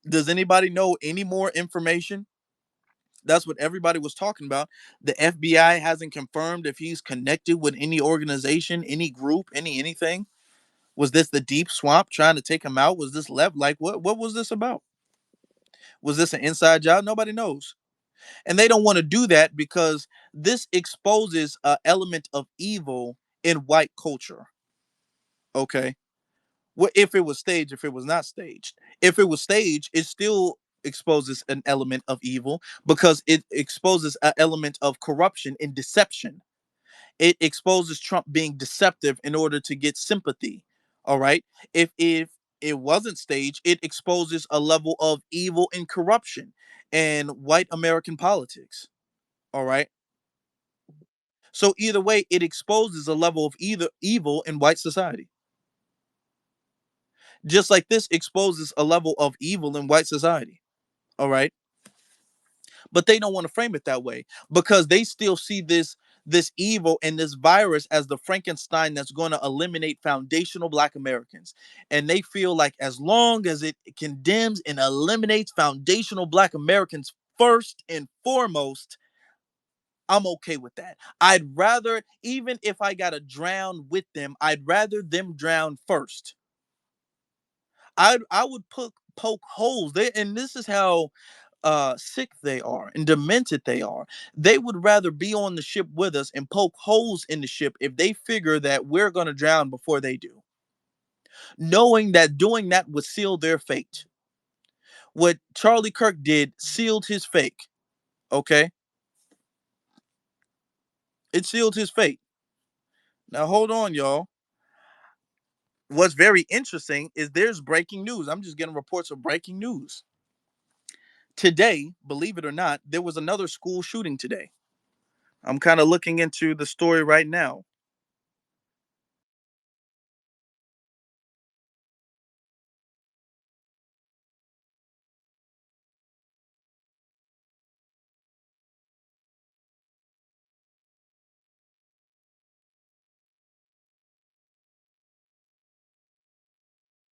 does anybody know any more information? That's what everybody was talking about. The FBI hasn't confirmed if he's connected with any organization, any group, anything. Was this the deep swamp trying to take him out? Was this left? Like, what was this about? Was this an inside job? Nobody knows. And they don't want to do that because this exposes an element of evil in white culture. Okay. Well, if it was staged, if it was not staged, if it was staged, it still exposes an element of evil because it exposes an element of corruption and deception. It exposes Trump being deceptive in order to get sympathy. All right. If it wasn't staged, it exposes a level of evil and corruption and white American politics. All right. So either way, it exposes a level of either evil in white society. Just like this exposes a level of evil in white society. All right. But they don't want to frame it that way because they still see this evil and this virus as the Frankenstein that's going to eliminate foundational black Americans. And they feel like as long as it condemns and eliminates foundational black Americans first and foremost, I'm okay with that. I'd rather, even if I got to drown with them, I'd rather them drown first. I would poke holes. And this is how sick they are and demented they are. They would rather be on the ship with us and poke holes in the ship if they figure that we're going to drown before they do, knowing that doing that would seal their fate. What Charlie Kirk did sealed his fate. Okay, it sealed his fate. Now hold on, y'all. What's very interesting is there's breaking news. I'm just getting reports of breaking news today. Believe it or not, there was another school shooting today. I'm kind of looking into the story right now.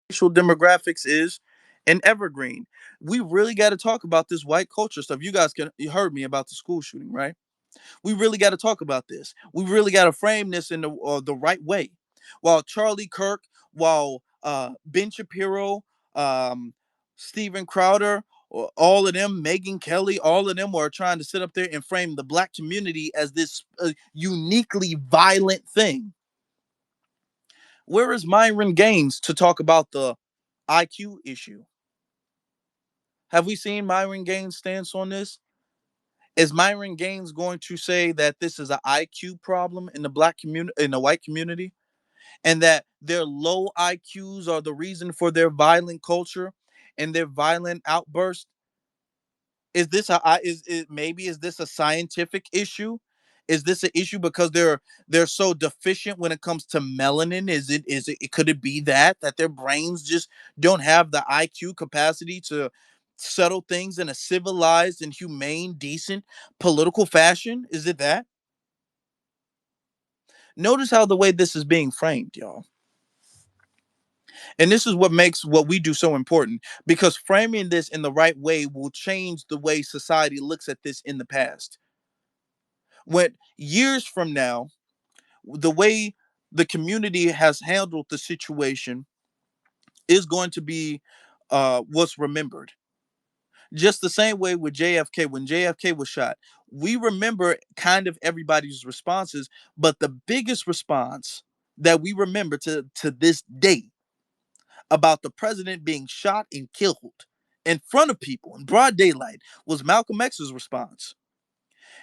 Racial demographics is an evergreen. We really got to talk about this white culture stuff. You heard me about the school shooting, right? We really got to talk about this. We really got to frame this in the right way. While Charlie Kirk, while Ben Shapiro, um, Steven Crowder, all of them, Megan Kelly, all of them are trying to sit up there and frame the black community as this uniquely violent thing. Where is Myron Gaines to talk about the IQ issue? Have we seen Myron Gaines' stance on this? Is Myron Gaines going to say that this is an IQ problem in the black community, in the white community, and that their low IQs are the reason for their violent culture and their violent outburst? Is this is this a scientific issue? Is this an issue because they're so deficient when it comes to melanin? Is it could it be that their brains just don't have the IQ capacity to settle things in a civilized and humane, decent political fashion? Is it that? Notice how the way this is being framed, y'all. And this is what makes what we do so important because framing this in the right way will change the way society looks at this in the past. When years from now, the way the community has handled the situation is going to be what's remembered. Just the same way with JFK, when JFK was shot, we remember kind of everybody's responses, but the biggest response that we remember to this day about the president being shot and killed in front of people in broad daylight was Malcolm X's response.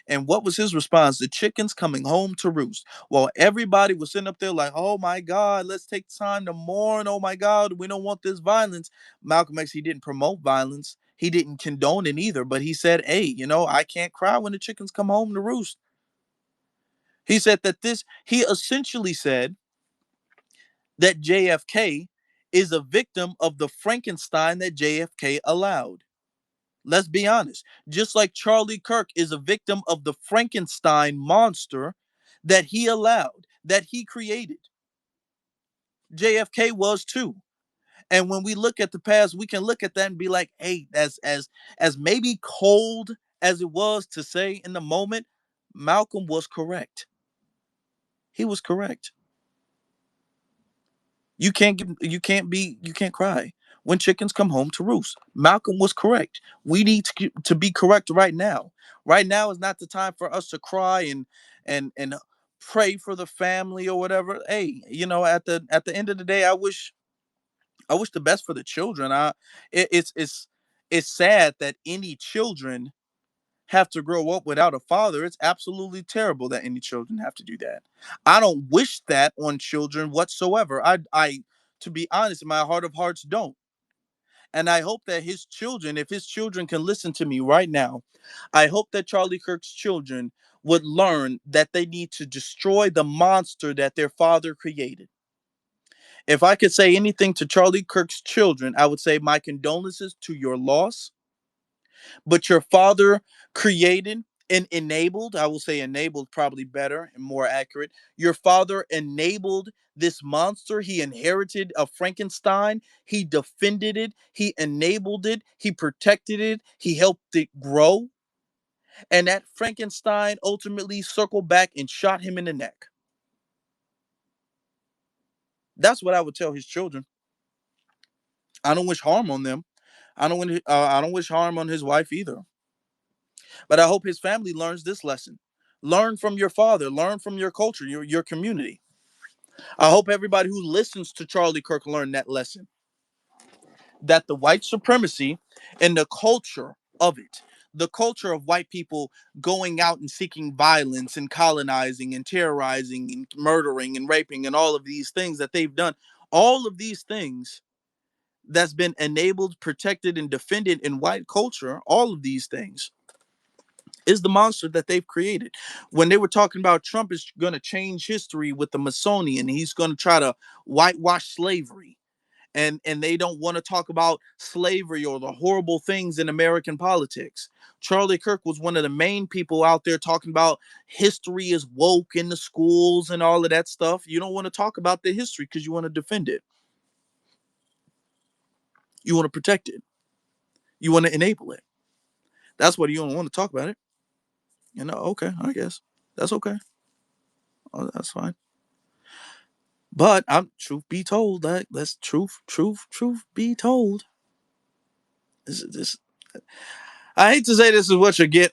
And what was his response? The chickens coming home to roost. While everybody was sitting up there like, oh my God, let's take time to mourn. Oh my God, we don't want this violence. Malcolm X, he didn't promote violence. He didn't condone it either, but he said, hey, I can't cry when the chickens come home to roost. He said he essentially said that JFK is a victim of the Frankenstein that JFK allowed. Let's be honest. Just like Charlie Kirk is a victim of the Frankenstein monster that he allowed, that he created, JFK was too. And when we look at the past, we can look at that and be like, hey, as maybe cold as it was to say in the moment, Malcolm was correct. He was correct. You can't cry when chickens come home to roost. Malcolm was correct. We need to be correct right now. Right now is not the time for us to cry and pray for the family or whatever. Hey, at the end of the day, I wish the best for the children. It's sad that any children have to grow up without a father. It's absolutely terrible that any children have to do that. I don't wish that on children whatsoever. I to be honest, in my heart of hearts, don't. And I hope that his children, if his children can listen to me right now, I hope that Charlie Kirk's children would learn that they need to destroy the monster that their father created. If I could say anything to Charlie Kirk's children, I would say my condolences to your loss, but your father created and enabled, I will say enabled probably better and more accurate. Your father enabled this monster. He inherited a Frankenstein. He defended it. He enabled it. He protected it. He helped it grow. And that Frankenstein ultimately circled back and shot him in the neck. That's what I would tell his children. I don't wish harm on them. I don't wish harm on his wife either. But I hope his family learns this lesson. Learn from your father, learn from your culture, your community. I hope everybody who listens to Charlie Kirk learn that lesson. That the white supremacy and the culture of it, the culture of white people going out and seeking violence and colonizing and terrorizing and murdering and raping and all of these things that they've done, all of these things that's been enabled, protected, and defended in white culture, all of these things is the monster that they've created. When they were talking about Trump is going to change history with the Smithsonian, he's going to try to whitewash slavery. And they don't want to talk about slavery or the horrible things in American politics. Charlie Kirk was one of the main people out there talking about history is woke in the schools and all of that stuff. You don't want to talk about the history because you want to defend it. You want to protect it. You want to enable it. That's what you don't want to talk about it. Okay, I guess. That's okay. Oh, that's fine. But I'm truth be told, that let's truth be told. This I hate to say this is what you get,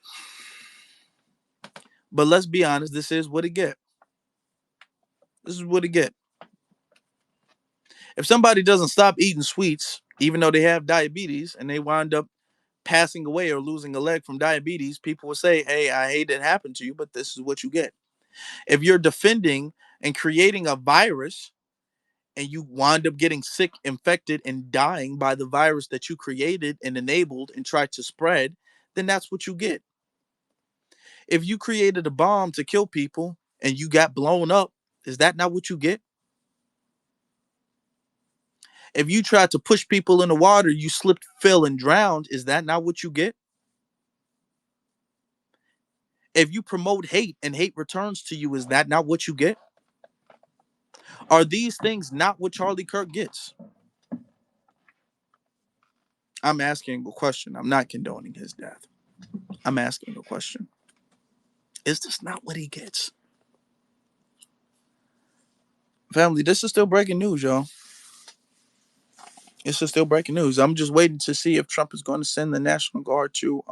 but let's be honest, this is what it get. This is what it get. If somebody doesn't stop eating sweets, even though they have diabetes, and they wind up passing away or losing a leg from diabetes, people will say, hey, I hate it happened to you, but this is what you get. If you're defending and creating a virus and you wind up getting sick, infected, and dying by the virus that you created and enabled and tried to spread, then that's what you get. If you created a bomb to kill people and you got blown up, is that not what you get? If you tried to push people in the water, you slipped, fell, and drowned, is that not what you get? If you promote hate and hate returns to you, is that not what you get? Are these things not what Charlie Kirk gets? I'm asking a question. I'm not condoning his death. I'm asking a question. Is this not what he gets? Family, this is still breaking news, y'all. This is still breaking news. I'm just waiting to see if Trump is going to send the National Guard to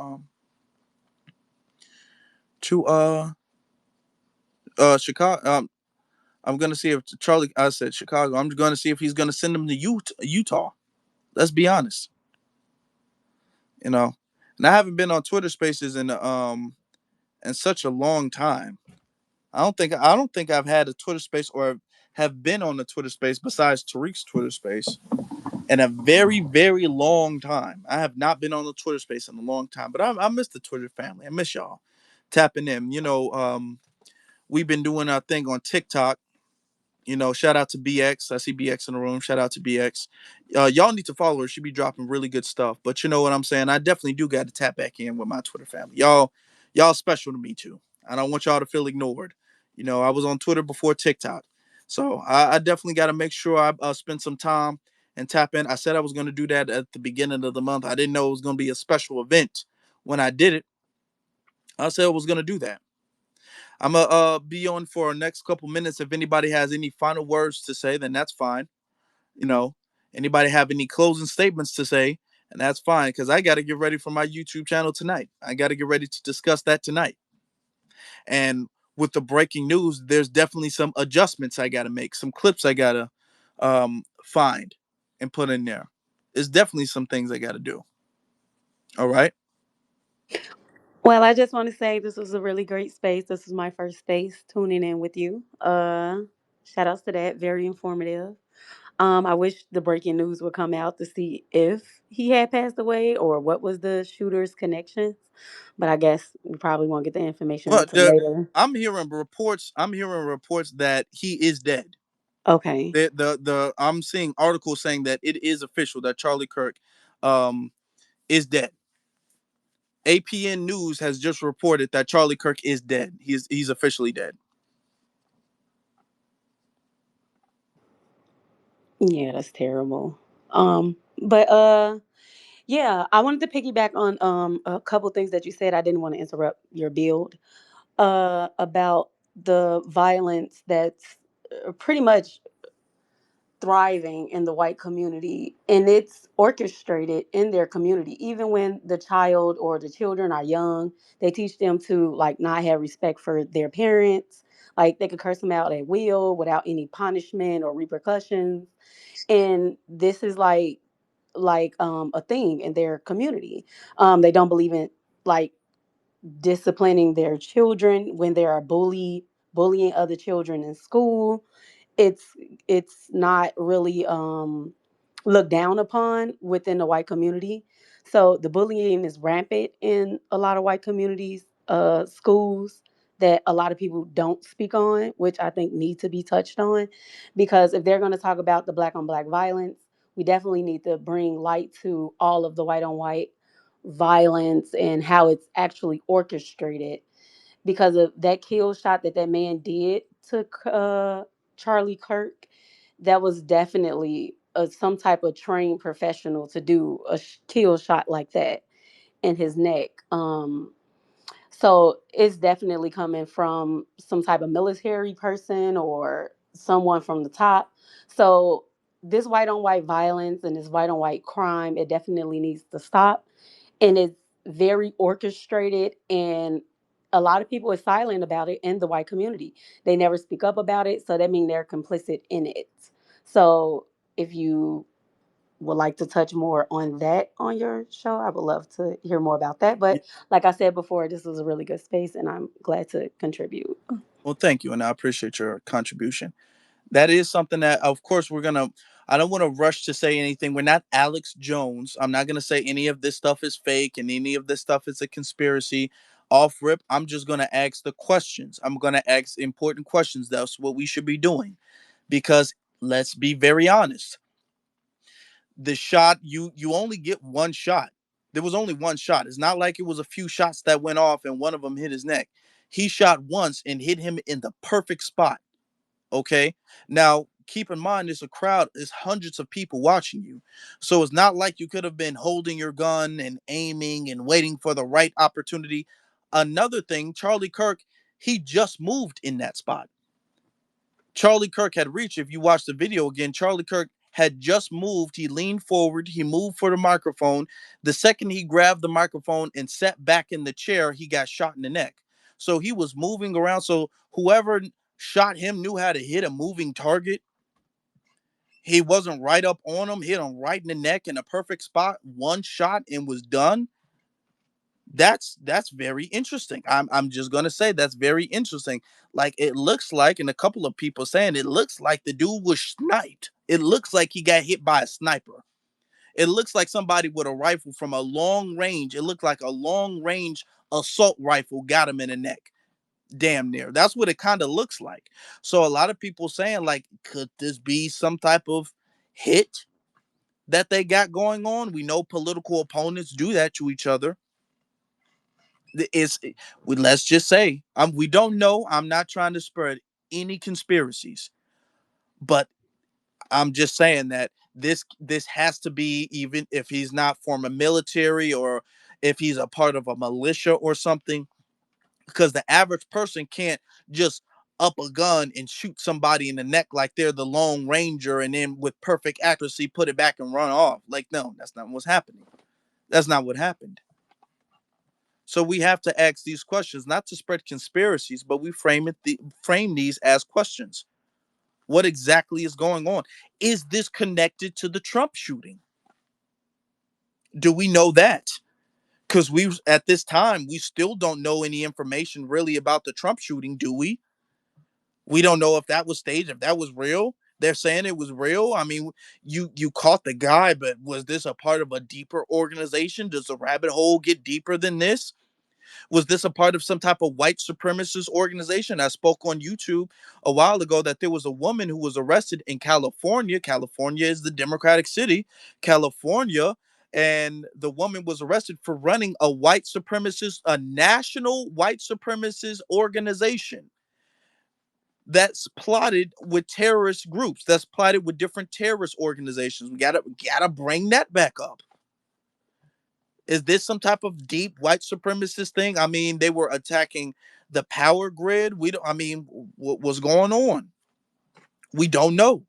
Chicago. I'm going to see if Charlie. I said Chicago. I'm going to see if he's going to send them to Utah. Let's be honest. And I haven't been on Twitter Spaces in such a long time. I don't think I've had a Twitter Space or have been on the Twitter Space besides Tariq's Twitter Space in a very, very long time. I have not been on the Twitter Space in a long time, but I miss the Twitter family. I miss y'all tapping in. We've been doing our thing on TikTok. Shout out to BX. I see BX in the room. Shout out to BX. Y'all need to follow her. She be dropping really good stuff. But you know what I'm saying? I definitely do got to tap back in with my Twitter family. Y'all special to me too. I don't want y'all to feel ignored. I was on Twitter before TikTok. So I definitely got to make sure I spend some time and tap in. I said I was going to do that at the beginning of the month. I didn't know it was going to be a special event. When I did it, I said I was going to do that. I'm gonna be on for the next couple minutes. If anybody has any final words to say, then that's fine. You know, Anybody have any closing statements to say, and that's fine because I got to get ready for my YouTube channel tonight. I got to get ready to discuss that tonight. And with the breaking news, there's definitely some adjustments I got to make, some clips I got to find and put in there. There's definitely some things I got to do. All right. Well, I just want to say this was a really great space. This was my first space tuning in with you. Shout outs to that. Very informative. I wish the breaking news would come out to see if he had passed away or what was the shooter's connections. But I guess we probably won't get the information Well, until later. I'm hearing reports that he is dead. Okay. The I'm seeing articles saying that it is official that Charlie Kirk um is dead. APN News has just reported that Charlie Kirk is dead. He's officially dead. Yeah, that's terrible. But yeah, I wanted to piggyback on a couple things that you said. I didn't want to interrupt your build. About the violence that's pretty much thriving in the white community, and it's orchestrated in their community. Even when the child or the children are young, they teach them to like not have respect for their parents. Like they could curse them out at will without any punishment or repercussions. And this is like a thing in their community. They don't believe in like disciplining their children when they are bullying other children in school. It's not really looked down upon within the white community. So the bullying is rampant in a lot of white communities, schools that a lot of people don't speak on, which I think need to be touched on, because if they're going to talk about the black on black violence, we definitely need to bring light to all of the white on white violence and how it's actually orchestrated, because of that kill shot that that man did to Charlie Kirk. That was definitely some type of trained professional to do a kill shot like that in his neck. So it's definitely coming from some type of military person or someone from the top. So this white on white violence and this white on white crime, it definitely needs to stop. And it's very orchestrated, and a lot of people are silent about it in the white community. They never speak up about it, so that means they're complicit in it. So if you would like to touch more on that on your show, I would love to hear more about that. Yeah. But like I said before, this was a really good space and I'm glad to contribute. Well, thank you, and I appreciate your contribution. That is something that, of course, we're gonna. I don't want to rush to say anything. We're not Alex Jones. I'm not gonna say any of this stuff is fake and any of this stuff is a conspiracy. Off rip, I'm just gonna ask the questions. I'm gonna ask important questions. That's what we should be doing, because let's be very honest. The shot, you only get one shot. There was only one shot. It's not like it was a few shots that went off and one of them hit his neck. He shot once and hit him in the perfect spot. Okay. Now, keep in mind, there's a crowd, there's hundreds of people watching you. So it's not like you could have been holding your gun and aiming and waiting for the right opportunity. Another thing, Charlie Kirk, he just moved in that spot. Charlie Kirk had reached, if you watch the video again, Charlie Kirk had just moved. He leaned forward, he moved for the microphone. The second he grabbed the microphone and sat back in the chair, he got shot in the neck. So he was moving around. So whoever shot him knew how to hit a moving target. He wasn't right up on him, hit him right in the neck in a perfect spot, one shot and was done. That's very interesting. I'm just gonna say that's very interesting. Like it looks like, and a couple of people saying it looks like the dude was sniped. It looks like he got hit by a sniper. It looks like somebody with a rifle from a long range. It looked like a long range assault rifle got him in the neck. Damn near. That's what it kind of looks like. So a lot of people saying like, could this be some type of hit that they got going on? We know political opponents do that to each other. It's let's just say we don't know. I'm not trying to spread any conspiracies, but I'm just saying that this has to be, even if he's not from a military or if he's a part of a militia or something, because the average person can't just up a gun and shoot somebody in the neck like they're the Lone Ranger and then with perfect accuracy put it back and run off. Like, no, that's not what's happening. That's not what happened. So we have to ask these questions, not to spread conspiracies, but we frame these as questions. What exactly is going on? Is this connected to the Trump shooting? Do we know that? Because we, at this time, we still don't know any information really about the Trump shooting, do we? We don't know if that was staged, if that was real. They're saying it was real. I mean, you caught the guy, but was this a part of a deeper organization? Does the rabbit hole get deeper than this? Was this a part of some type of white supremacist organization? I spoke on YouTube a while ago that there was a woman who was arrested in California. California is the Democratic city, California. And the woman was arrested for running a white supremacist, a national white supremacist organization that's plotted with terrorist groups, that's plotted with different terrorist organizations. We gotta bring that back up. Is this some type of deep white supremacist thing? I mean, they were attacking the power grid. We don't. I mean, what was going on? We don't know.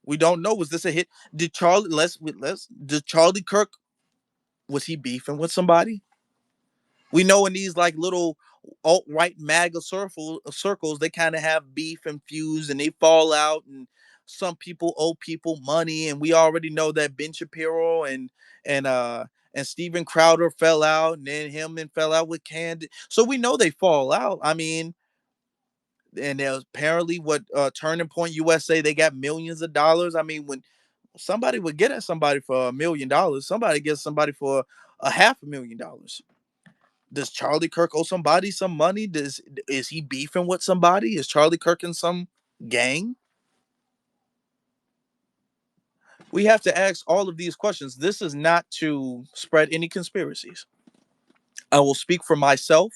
We don't know. Was this a hit? Did Charlie? Let's. Did Charlie Kirk? Was he beefing with somebody? We know in these like little alt right MAGA circles, they kind of have beef and fuse, and they fall out, and some people owe people money, and we already know that Ben Shapiro and uh and Steven Crowder fell out, and then him and fell out with Candy. So we know they fall out. I mean, and there's apparently what Turning Point USA, they got millions of dollars. I mean, when somebody would get at somebody for $1 million, somebody gets somebody for a $500,000. Does Charlie Kirk owe somebody some money? Is he beefing with somebody? Is Charlie Kirk in some gang? We have to ask all of these questions. This is not to spread any conspiracies. I will speak for myself,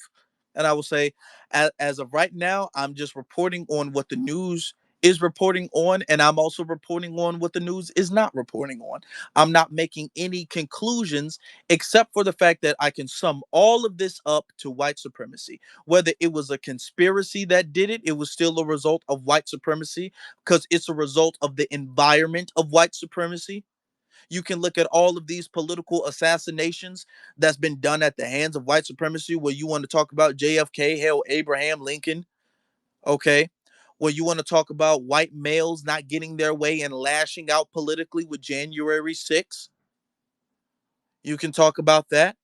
and I will say, as of right now, I'm just reporting on what the news is reporting on, and I'm also reporting on what the news is not reporting on. I'm not making any conclusions except for the fact that I can sum all of this up to white supremacy. Whether it was a conspiracy that did it, it was still a result of white supremacy because it's a result of the environment of white supremacy. You can look at all of these political assassinations that's been done at the hands of white supremacy, where you want to talk about JFK, hell, Abraham Lincoln, okay? Where you want to talk about white males not getting their way and lashing out politically with January 6th. You can talk about that.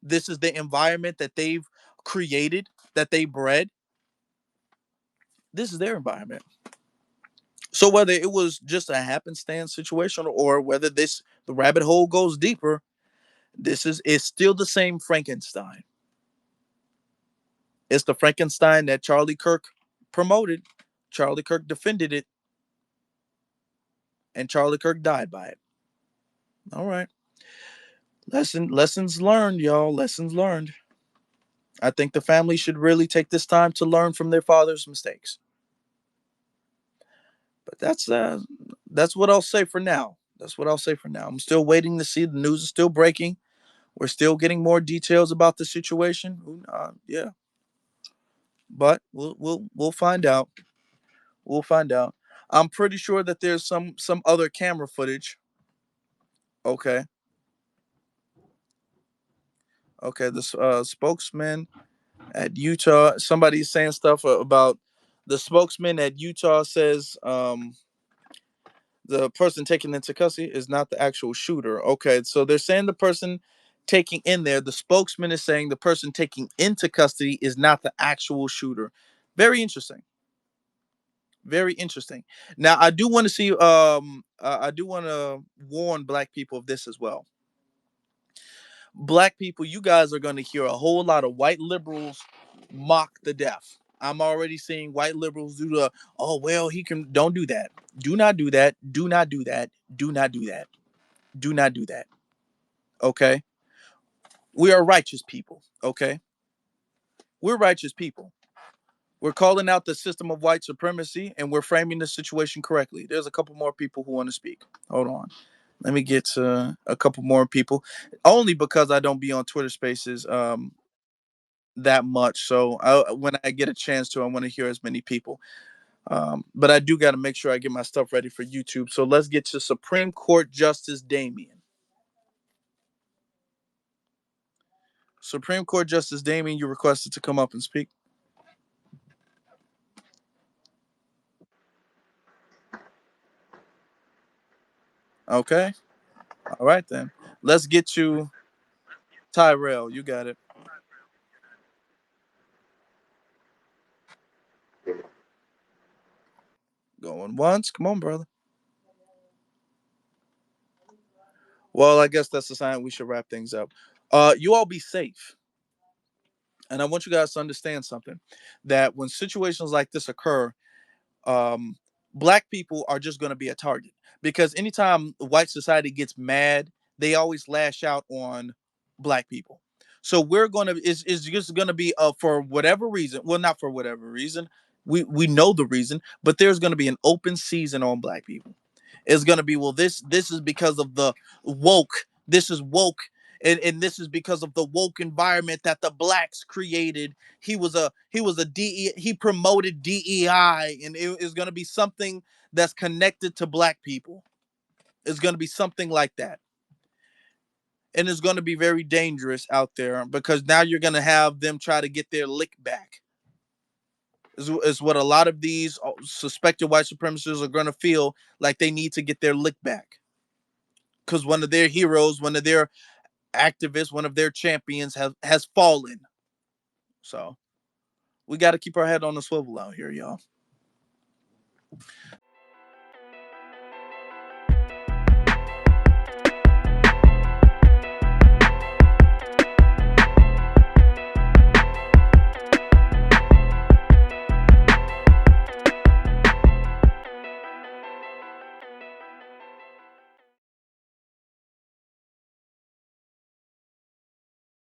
This is the environment that they've created, that they bred. This is their environment. So whether it was just a happenstance situation or whether the rabbit hole goes deeper, this is still the same Frankenstein. It's the Frankenstein that Charlie Kirk promoted. Charlie Kirk defended it, and Charlie Kirk died by it. All right. Lessons learned, y'all. Lessons learned. I think the family should really take this time to learn from their father's mistakes. But that's what I'll say for now. That's what I'll say for now. I'm still waiting to see. The news is still breaking. We're still getting more details about the situation. Yeah, but we'll find out. We'll find out. I'm pretty sure that there's some other camera footage. Okay. Okay. The spokesman at Utah. Somebody's saying stuff about the spokesman at Utah says the person taken into custody is not the actual shooter. Okay. So they're saying the person taking in there. The spokesman is saying the person taking into custody is not the actual shooter. Very interesting. Very interesting. Now I do want to see. I do want to warn black people of this as well. Black people, you guys are going to hear a whole lot of white liberals mock the deaf. I'm already seeing white liberals do the, oh well, he can. Don't do that. Do not do that. Do not do that. Do not do that. Do not do that. Okay? We are righteous people. Okay? We're righteous people. We're calling out the system of white supremacy and we're framing the situation correctly. There's a couple more people who want to speak. Hold on. Let me get to a couple more people. Only because I don't be on Twitter Spaces that much. So when I get a chance to, I want to hear as many people. But I do got to make sure I get my stuff ready for YouTube. So let's get to Supreme Court Justice Damien. Supreme Court Justice Damien, you requested to come up and speak. Okay. All right then. Let's get to Tyrell. You got it. Going once. Come on, brother. Well, I guess that's the sign we should wrap things up. You all be safe. And I want you guys to understand something, that when situations like this occur, um, black people are just going to be a target, because anytime white society gets mad, they always lash out on black people. So we're going to, it's just going to be for whatever reason, well, not for whatever reason, we know the reason, but there's going to be an open season on black people. It's going to be, well, this is because of the woke, this is woke, and this is because of the woke environment that the blacks created. He was a DE, he promoted DEI, and it is going to be something that's connected to black people. It's going to be something like that, and it's going to be very dangerous out there, because now you're going to have them try to get their lick back. Is what a lot of these suspected white supremacists are going to feel like they need to get their lick back, because one of their heroes, one of their activists, one of their champions has fallen. So we got to keep our head on the swivel out here, y'all.